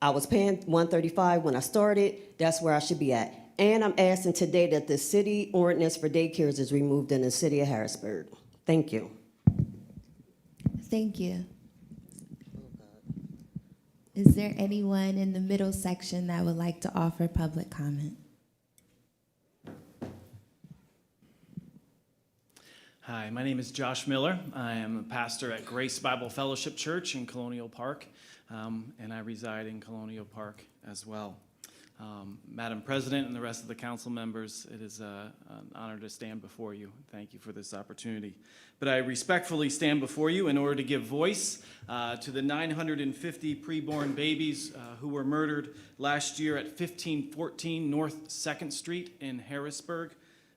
[SPEAKER 11] I was paying $135 when I started. That's where I should be at. And I'm asking today that the city ordinance for daycares is removed in the city of Harrisburg. Thank you.
[SPEAKER 1] Thank you. Is there anyone in the middle section that would like to offer public comment?
[SPEAKER 12] Hi, my name is Josh Miller. I am a pastor at Grace Bible Fellowship Church in Colonial Park, and I reside in Colonial Park as well. Madam President and the rest of the council members, it is an honor to stand before you. Thank you for this opportunity. But I respectfully stand before you in order to give voice to the 950 preborn babies who were murdered last year at 1514 North 2nd Street in Harrisburg.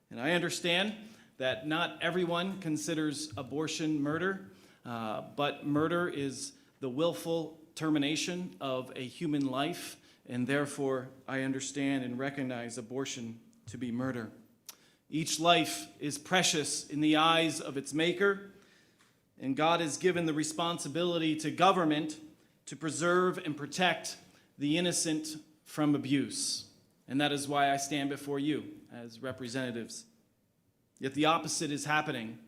[SPEAKER 12] And I understand that not everyone considers abortion murder, but murder is the willful termination of a human life, and therefore I understand and recognize abortion to be murder. Each life is precious in the eyes of its maker, and God has given the responsibility to government to preserve and protect the innocent from abuse. And that is why I stand before you as representatives. Yet the opposite is happening.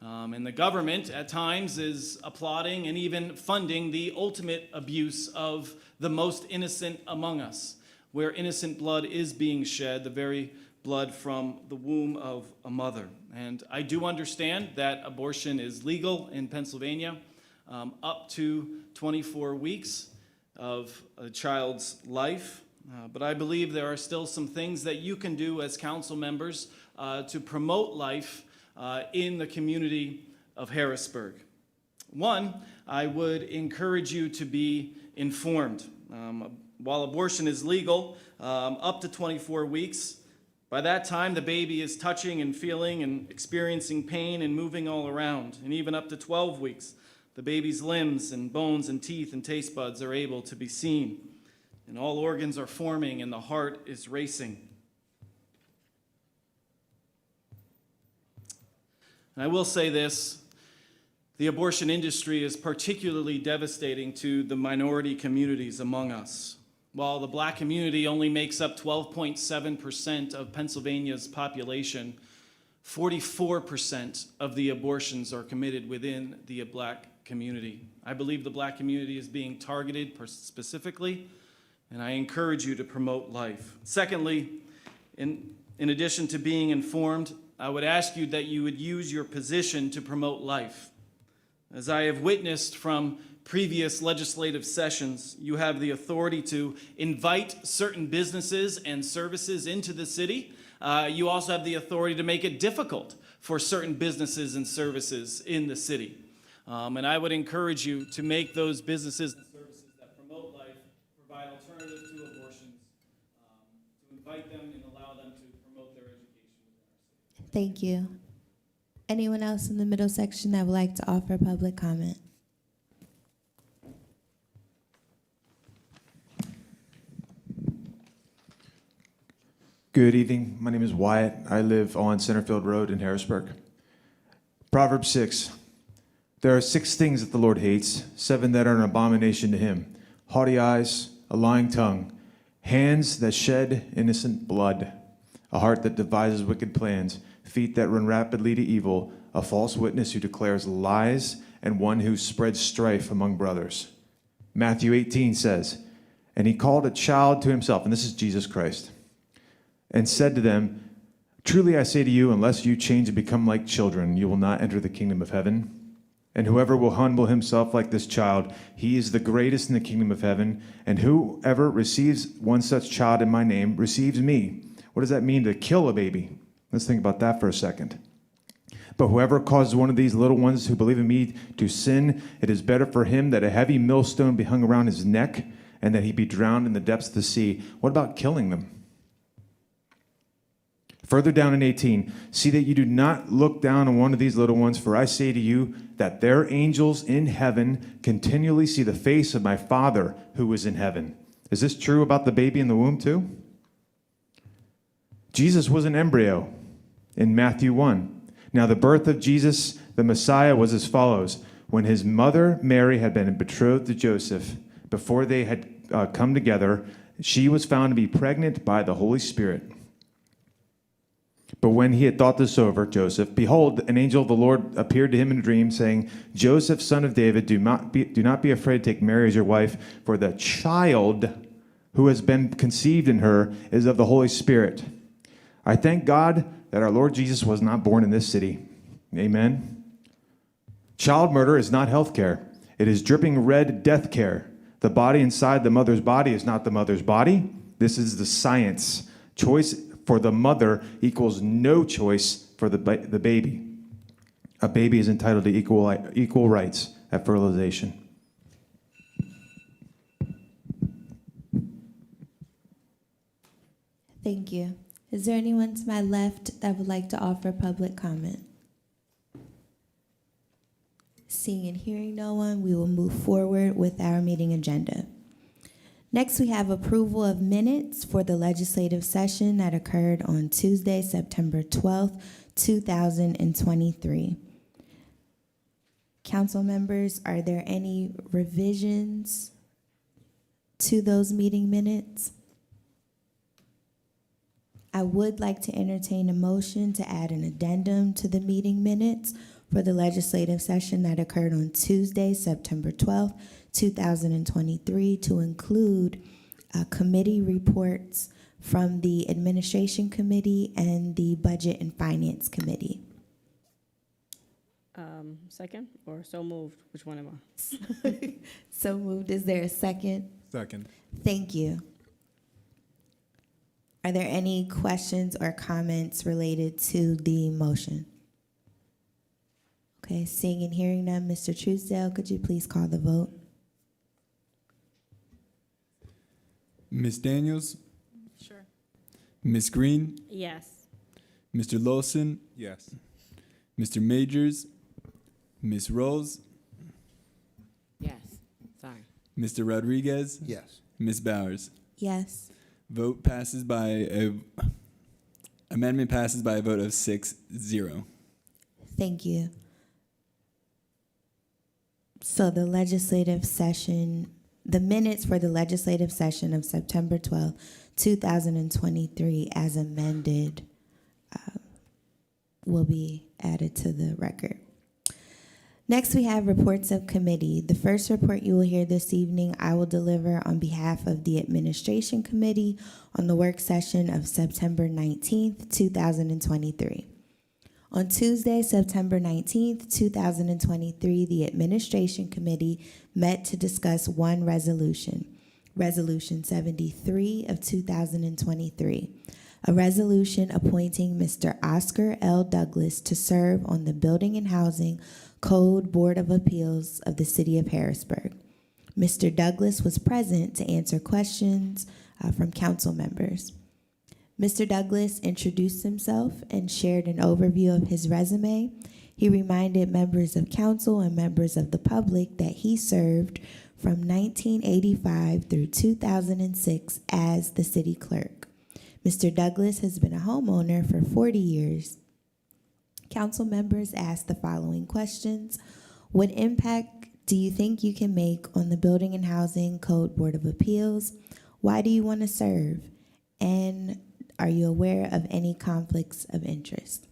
[SPEAKER 12] And the government at times is applauding and even funding the ultimate abuse of the most innocent among us, where innocent blood is being shed, the very blood from the womb of a mother. And I do understand that abortion is legal in Pennsylvania up to 24 weeks of a child's life. But I believe there are still some things that you can do as council members to promote life in the community of Harrisburg. One, I would encourage you to be informed. While abortion is legal up to 24 weeks, by that time the baby is touching and feeling and experiencing pain and moving all around. And even up to 12 weeks, the baby's limbs and bones and teeth and taste buds are able to be seen. And all organs are forming and the heart is racing. And I will say this, the abortion industry is particularly devastating to the minority communities among us. While the black community only makes up 12.7% of Pennsylvania's population, 44% of the abortions are committed within the black community. I believe the black community is being targeted specifically, and I encourage you to promote life. Secondly, in addition to being informed, I would ask you that you would use your position to promote life. As I have witnessed from previous legislative sessions, you have the authority to invite certain businesses and services into the city. You also have the authority to make it difficult for certain businesses and services in the city. And I would encourage you to make those businesses and services that promote life, provide alternatives to abortions, to invite them and allow them to promote their education within our city.
[SPEAKER 1] Thank you. Anyone else in the middle section that would like to offer public comment?
[SPEAKER 13] Good evening. My name is Wyatt. I live on Centerfield Road in Harrisburg. Proverbs 6. There are 6 things that the Lord hates, 7 that are an abomination to him: haughty eyes, a lying tongue, hands that shed innocent blood, a heart that devises wicked plans, feet that run rapidly to evil, a false witness who declares lies, and one who spreads strife among brothers. Matthew 18 says, and he called a child to himself, and this is Jesus Christ, and said to them, truly I say to you, unless you change and become like children, you will not enter the kingdom of heaven. And whoever will humble himself like this child, he is the greatest in the kingdom of heaven. And whoever receives one such child in my name receives me. What does that mean to kill a baby? Let's think about that for a second. But whoever causes one of these little ones who believe in me to sin, it is better for him that a heavy millstone be hung around his neck and that he be drowned in the depths of the sea. What about killing them? Further down in 18, see that you do not look down on one of these little ones, for I say to you that their angels in heaven continually see the face of my Father who is in heaven. Is this true about the baby in the womb too? Jesus was an embryo in Matthew 1. Now the birth of Jesus, the Messiah, was as follows. When his mother Mary had been betrothed to Joseph, before they had come together, she was found to be pregnant by the Holy Spirit. But when he had thought this over, Joseph, behold, an angel of the Lord appeared to him in a dream, saying, Joseph, son of David, do not be afraid to take Mary as your wife, for the child who has been conceived in her is of the Holy Spirit. I thank God that our Lord Jesus was not born in this city. Amen. Child murder is not health care. It is dripping red death care. The body inside the mother's body is not the mother's body. This is the science. Choice for the mother equals no choice for the baby. A baby is entitled to equal rights at fertilization.
[SPEAKER 1] Thank you. Is there anyone to my left that would like to offer public comment? Seeing and hearing no one, we will move forward with our meeting agenda. Next, we have approval of minutes for the legislative session that occurred on Tuesday, September 12th, 2023. Council members, are there any revisions to those meeting minutes? I would like to entertain a motion to add an addendum to the meeting minutes for the legislative session that occurred on Tuesday, September 12th, 2023, to include committee reports from the Administration Committee and the Budget and Finance Committee.
[SPEAKER 5] Second or so moved? Which one am I?
[SPEAKER 1] So moved. Is there a second?
[SPEAKER 6] Second.
[SPEAKER 1] Thank you. Are there any questions or comments related to the motion? Okay, seeing and hearing none, Mr. Truesdale, could you please call the vote?
[SPEAKER 4] Ms. Daniels,
[SPEAKER 5] Sure.
[SPEAKER 4] Ms. Green,
[SPEAKER 5] Yes.
[SPEAKER 4] Mr. Lawson,
[SPEAKER 6] Yes.
[SPEAKER 4] Mr. Majors, Ms. Rose,
[SPEAKER 3] Yes, sorry.
[SPEAKER 4] Mr. Rodriguez,
[SPEAKER 2] Yes.
[SPEAKER 4] Ms. Bowers.
[SPEAKER 1] Yes.
[SPEAKER 4] Amendment passes by a vote of 6-0.
[SPEAKER 1] Thank you. So the legislative session, the minutes for the legislative session of September 12th, 2023, as amended, will be added to the record. Next, we have reports of committee. The first report you will hear this evening, I will deliver on behalf of the Administration Committee on the work session of September 19th, 2023. On Tuesday, September 19th, 2023, the Administration Committee met to discuss one resolution, Resolution 73 of 2023, a resolution appointing Mr. Oscar L. Douglas to serve on the Building and Housing Code Board of Appeals of the City of Harrisburg. Mr. Douglas was present to answer questions from council members. Mr. Douglas introduced himself and shared an overview of his resume. He reminded members of council and members of the public that he served from 1985 through 2006 as the city clerk. Mr. Douglas has been a homeowner for 40 years. Council members asked the following questions. What impact do you think you can make on the Building and Housing Code Board of Appeals? Why do you want to serve? And Are you aware of any conflicts of interest?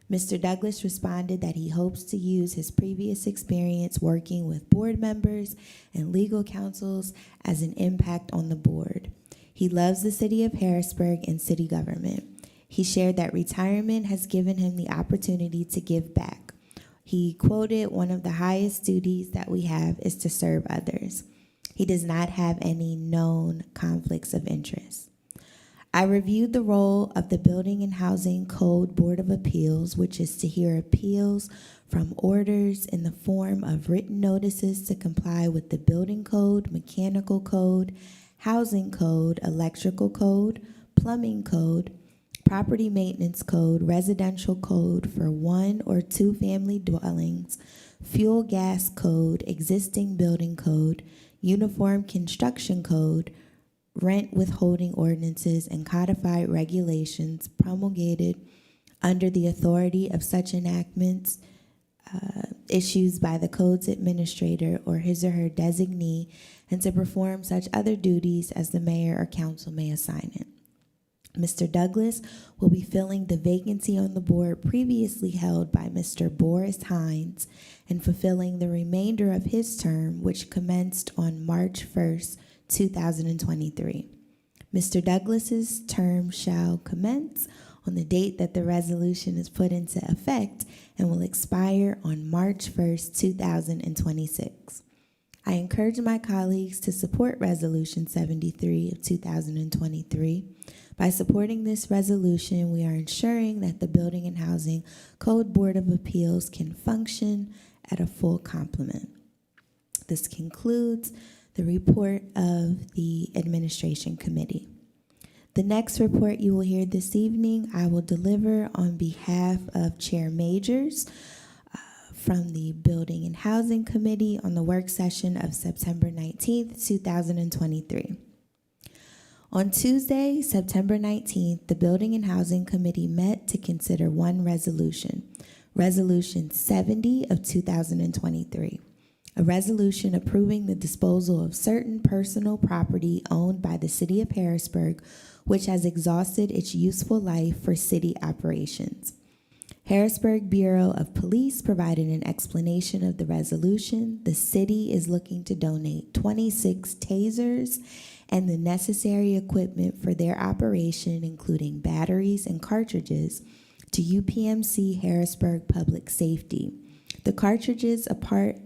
[SPEAKER 1] Mr. Douglas responded that he hopes to use his previous experience working with board members and legal counsels as an impact on the board. He loves the city of Harrisburg and city government. He shared that retirement has given him the opportunity to give back. He quoted, "One of the highest duties that we have is to serve others." He does not have any known conflicts of interest. I reviewed the role of the Building and Housing Code Board of Appeals, which is to hear appeals from orders in the form of written notices to comply with the Building Code, Mechanical Code, Housing Code, Electrical Code, Plumbing Code, Property Maintenance Code, Residential Code for 1 or 2 family dwellings, Fuel Gas Code, Existing Building Code, Uniform Construction Code, rent withholding ordinances, and codified regulations promulgated under the authority of such enactments, issues by the code's administrator or his or her designee, and to perform such other duties as the mayor or council may assign it. Mr. Douglas will be filling the vacancy on the board previously held by Mr. Boris Hines and fulfilling the remainder of his term, which commenced on March 1st, 2023. Mr. Douglas's term shall commence on the date that the resolution is put into effect and will expire on March 1st, 2026. I encourage my colleagues to support Resolution 73 of 2023. By supporting this resolution, we are ensuring that the Building and Housing Code Board of Appeals can function at a full complement. This concludes the report of the Administration Committee. The next report you will hear this evening, I will deliver on behalf of Chair Majors from the Building and Housing Committee on the work session of September 19th, 2023. On Tuesday, September 19th, the Building and Housing Committee met to consider one resolution, Resolution 70 of 2023. A resolution approving the disposal of certain personal property owned by the city of Harrisburg, which has exhausted its useful life for city operations. Harrisburg Bureau of Police provided an explanation of the resolution. The city is looking to donate 26 tasers and the necessary equipment for their operation, including batteries and cartridges, to UPMC Harrisburg Public Safety. The cartridges, a part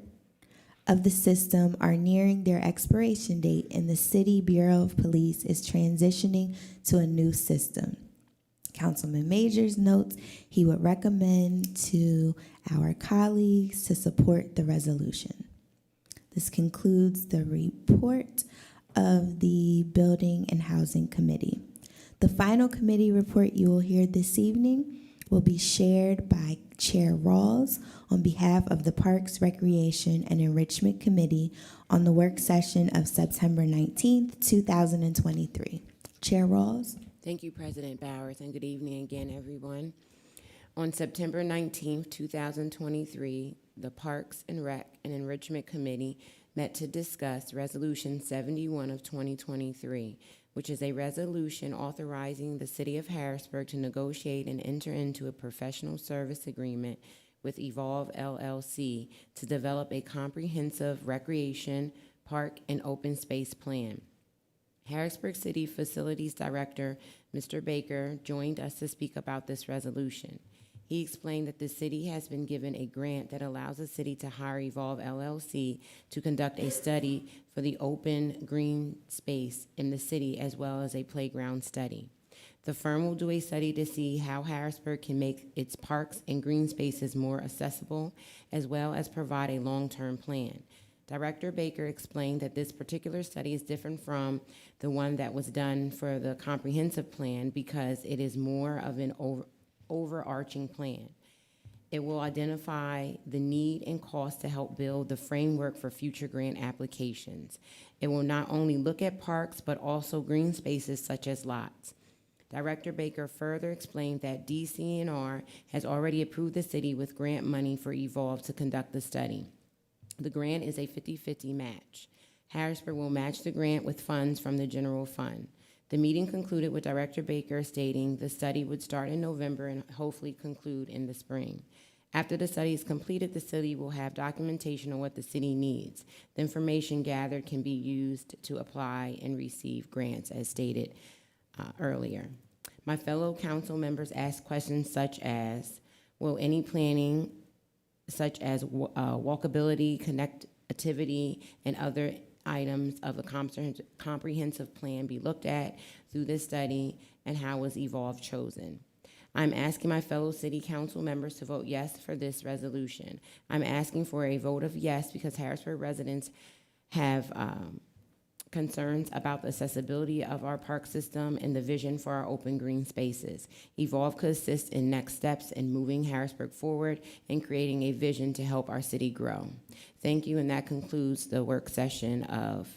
[SPEAKER 1] of the system, are nearing their expiration date, and the City Bureau of Police is transitioning to a new system. Councilman Majors notes he would recommend to our colleagues to support the resolution. This concludes the report of the Building and Housing Committee. The final committee report you will hear this evening will be shared by Chair Rawls on behalf of the Parks, Recreation, and Enrichment Committee on the work session of September 19th, 2023. Chair Rawls.
[SPEAKER 3] Thank you, President Bowers, and good evening again, everyone. On September 19th, 2023, the Parks and Rec and Enrichment Committee met to discuss Resolution 71 of 2023, which is a resolution authorizing the City of Harrisburg to negotiate and enter into a professional service agreement with Evolve LLC to develop a comprehensive recreation, park, and open space plan. Harrisburg City Facilities Director, Mr. Baker, joined us to speak about this resolution. He explained that the city has been given a grant that allows the city to hire Evolve LLC to conduct a study for the open green space in the city, as well as a playground study. The firm will do a study to see how Harrisburg can make its parks and green spaces more accessible, as well as provide a long-term plan. Director Baker explained that this particular study is different from the one that was done for the comprehensive plan because it is more of an overarching plan. It will identify the need and cost to help build the framework for future grant applications. It will not only look at parks, but also green spaces such as lots. Director Baker further explained that DCNR has already approved the city with grant money for Evolve to conduct the study. The grant is a 50-50 match. Harrisburg will match the grant with funds from the general fund. The meeting concluded with Director Baker stating the study would start in November and hopefully conclude in the spring. After the study is completed, the city will have documentation on what the city needs. The information gathered can be used to apply and receive grants, as stated earlier. My fellow council members asked questions such as, will any planning such as walkability, connectivity, and other items of the comprehensive plan be looked at through this study, and how was Evolve chosen? I'm asking my fellow city council members to vote yes for this resolution. I'm asking for a vote of yes because Harrisburg residents have concerns about the accessibility of our park system and the vision for our open green spaces. Evolve could assist in next steps in moving Harrisburg forward and creating a vision to help our city grow. Thank you, and that concludes the work session of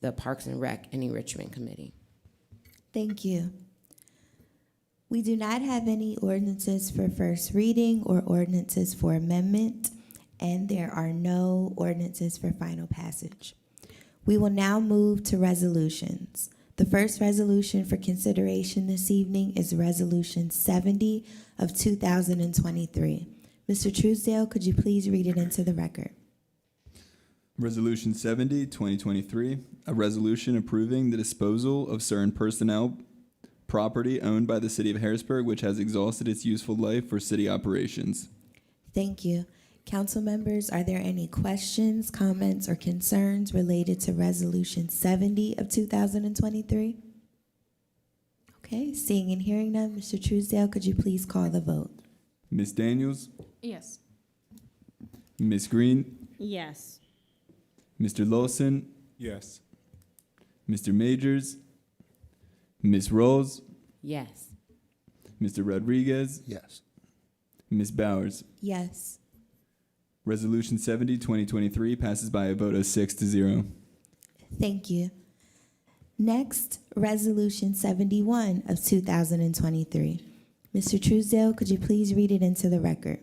[SPEAKER 3] the Parks and Rec and Enrichment Committee.
[SPEAKER 1] Thank you. We do not have any ordinances for first reading or ordinances for amendment, and there are no ordinances for final passage. We will now move to resolutions. The first resolution for consideration this evening is Resolution 70 of 2023. Mr. Truesdale, could you please read it into the record?
[SPEAKER 4] Resolution 70, 2023, a resolution approving the disposal of certain personnel property owned by the city of Harrisburg, which has exhausted its useful life for city operations.
[SPEAKER 1] Thank you. Council members, are there any questions, comments, or concerns related to Resolution 70 of 2023? Okay, seeing and hearing none, Mr. Truesdale, could you please call the vote?
[SPEAKER 4] Ms. Daniels,
[SPEAKER 5] Yes.
[SPEAKER 4] Ms. Green,
[SPEAKER 5] Yes.
[SPEAKER 4] Mr. Lawson,
[SPEAKER 6] Yes.
[SPEAKER 4] Mr. Majors, Ms. Rolls,
[SPEAKER 3] Yes.
[SPEAKER 4] Mr. Rodriguez,
[SPEAKER 2] Yes.
[SPEAKER 4] Ms. Bowers.
[SPEAKER 1] Yes.
[SPEAKER 4] Resolution 70, 2023 passes by a vote of 6-0.
[SPEAKER 1] Thank you. Next, Resolution 71 of 2023. Mr. Truesdale, could you please read it into the record?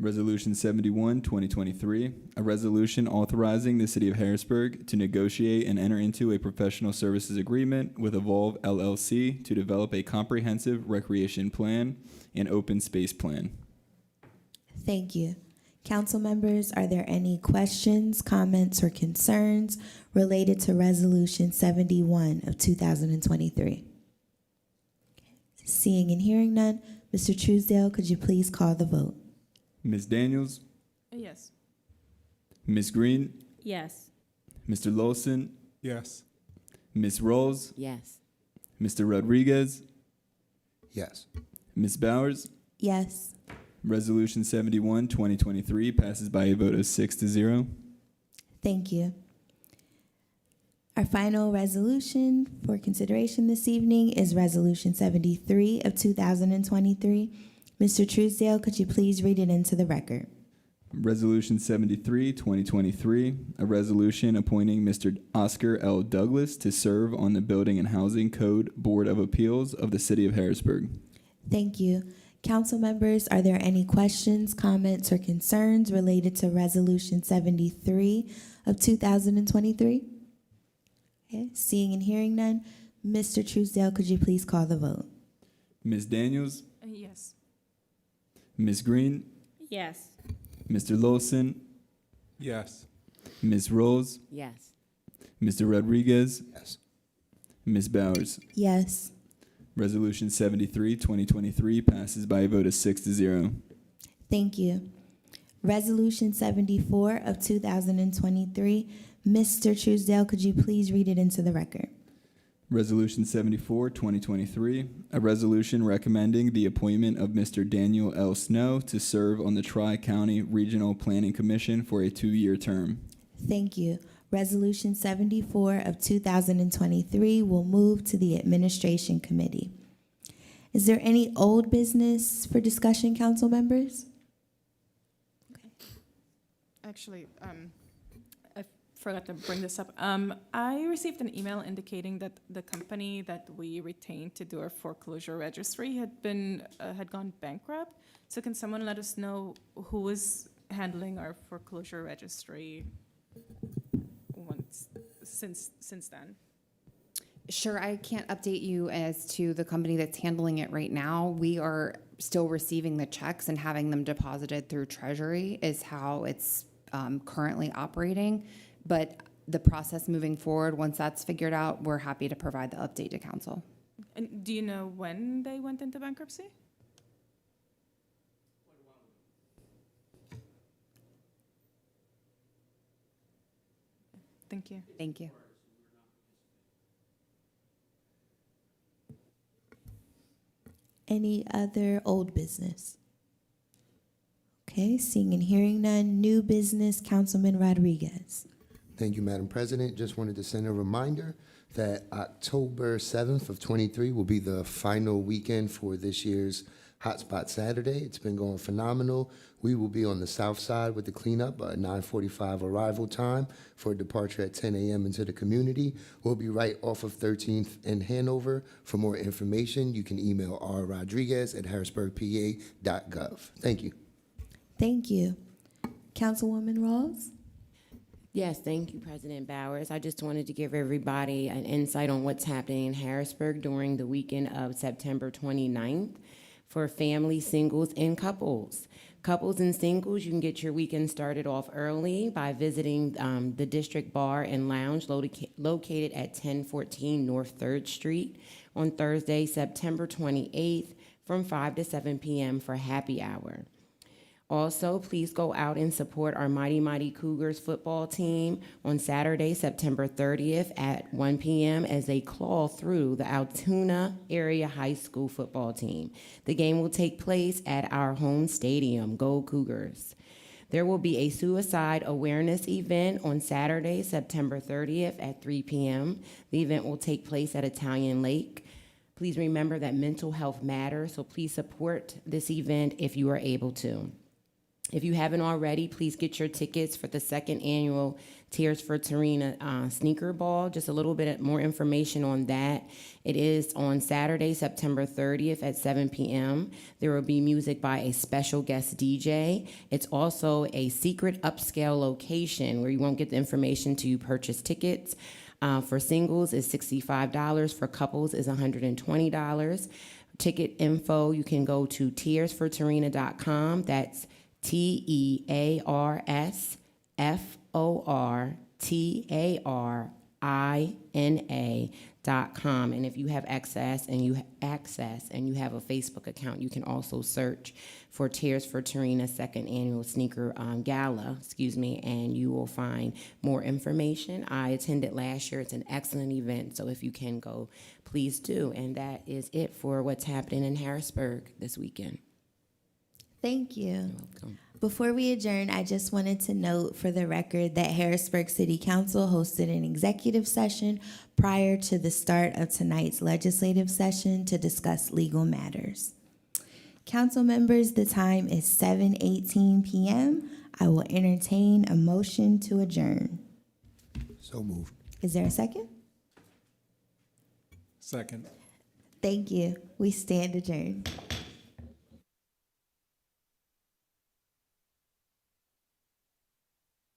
[SPEAKER 4] Resolution 71, 2023, a resolution authorizing the city of Harrisburg to negotiate and enter into a professional services agreement with Evolve LLC to develop a comprehensive recreation plan and open space plan.
[SPEAKER 1] Thank you. Council members, are there any questions, comments, or concerns related to Resolution 71 of 2023? Seeing and hearing none, Mr. Truesdale, could you please call the vote?
[SPEAKER 4] Ms. Daniels,
[SPEAKER 5] Yes.
[SPEAKER 4] Ms. Green,
[SPEAKER 5] Yes.
[SPEAKER 4] Mr. Lawson,
[SPEAKER 6] Yes.
[SPEAKER 4] Ms. Rolls,
[SPEAKER 3] Yes.
[SPEAKER 4] Mr. Rodriguez,
[SPEAKER 2] Yes.
[SPEAKER 4] Ms. Bowers.
[SPEAKER 1] Yes.
[SPEAKER 4] Resolution 71, 2023 passes by a vote of 6-0.
[SPEAKER 1] Thank you. Our final resolution for consideration this evening is Resolution 73 of 2023. Mr. Truesdale, could you please read it into the record?
[SPEAKER 4] Resolution 73, 2023, a resolution appointing Mr. Oscar L. Douglas to serve on the Building and Housing Code Board of Appeals of the City of Harrisburg.
[SPEAKER 1] Thank you. Council members, are there any questions, comments, or concerns related to Resolution 73 of 2023? Okay, seeing and hearing none, Mr. Truesdale, could you please call the vote?
[SPEAKER 4] Ms. Daniels,
[SPEAKER 5] Yes.
[SPEAKER 4] Ms. Green,
[SPEAKER 5] Yes.
[SPEAKER 4] Mr. Lawson,
[SPEAKER 6] Yes.
[SPEAKER 4] Ms. Rolls,
[SPEAKER 3] Yes.
[SPEAKER 4] Mr. Rodriguez,
[SPEAKER 2] Yes.
[SPEAKER 4] Ms. Bowers.
[SPEAKER 1] Yes.
[SPEAKER 4] Resolution 73, 2023 passes by a vote of 6-0.
[SPEAKER 1] Thank you. Resolution 74 of 2023. Mr. Truesdale, could you please read it into the record?
[SPEAKER 4] Resolution 74, 2023, a resolution recommending the appointment of Mr. Daniel L. Snow to serve on the Tri-County Regional Planning Commission for a 2-year term.
[SPEAKER 1] Thank you. Resolution 74 of 2023 will move to the Administration Committee. Is there any old business for discussion, council members?
[SPEAKER 14] Actually, I forgot to bring this up. I received an email indicating that the company that we retained to do our foreclosure registry had gone bankrupt. So can someone let us know who is handling our foreclosure registry since then?
[SPEAKER 15] Sure, I can't update you as to the company that's handling it right now. We are still receiving the checks and having them deposited through Treasury is how it's currently operating. But the process moving forward, once that's figured out, we're happy to provide the update to council.
[SPEAKER 14] And do you know when they went into bankruptcy? Thank you.
[SPEAKER 15] Thank you.
[SPEAKER 1] Any other old business? Okay, seeing and hearing none. New business, Councilman Rodriguez.
[SPEAKER 2] Thank you, Madam President. Just wanted to send a reminder that October 7th of '23 will be the final weekend for this year's Hotspot Saturday. It's been going phenomenal. We will be on the south side with the cleanup, 9:45 arrival time for departure at 10 a.m. into the community. We'll be right off of 13th in Hanover. For more information, you can email rrodriguez@harrisburgpa.gov. Thank you.
[SPEAKER 1] Thank you. Councilwoman Rawls?
[SPEAKER 3] Yes, thank you, President Bowers. I just wanted to give everybody an insight on what's happening in Harrisburg during the weekend of September 29th for family, singles, and couples. Couples and singles, you can get your weekend started off early by visiting the District Bar and Lounge located at 1014 North 3rd Street on Thursday, September 28th from 5 to 7 p.m. for happy hour. Also, please go out and support our Mighty Mighty Cougars football team on Saturday, September 30th at 1 p.m. as they claw through the Altoona Area High School football team. The game will take place at our home stadium. Go Cougars. There will be a suicide awareness event on Saturday, September 30th at 3 p.m. The event will take place at Italian Lake. Please remember that mental health matters, so please support this event if you are able to. If you haven't already, please get your tickets for the second annual Tears for Tarina Sneaker Ball. Just a little bit more information on that. It is on Saturday, September 30th at 7 p.m. There will be music by a special guest DJ. It's also a secret upscale location where you won't get the information till you purchase tickets. For singles is $65. For couples is $120. Ticket info, you can go to tearsfortarina.com. That's TEARSFORTARINA.com. And if you have access and you have a Facebook account, you can also search for Tears for Tarina Second Annual Sneaker Gala, and you will find more information. I attended last year. It's an excellent event, so if you can go, please do. And that is it for what's happening in Harrisburg this weekend.
[SPEAKER 1] Thank you.
[SPEAKER 3] You're welcome.
[SPEAKER 1] Before we adjourn, I just wanted to note for the record that Harrisburg City Council hosted an executive session prior to the start of tonight's legislative session to discuss legal matters. Council members, the time is 7:18 p.m. I will entertain a motion to adjourn.
[SPEAKER 2] So moved.
[SPEAKER 1] Is there a second?
[SPEAKER 6] Second.
[SPEAKER 1] Thank you. We stand adjourned.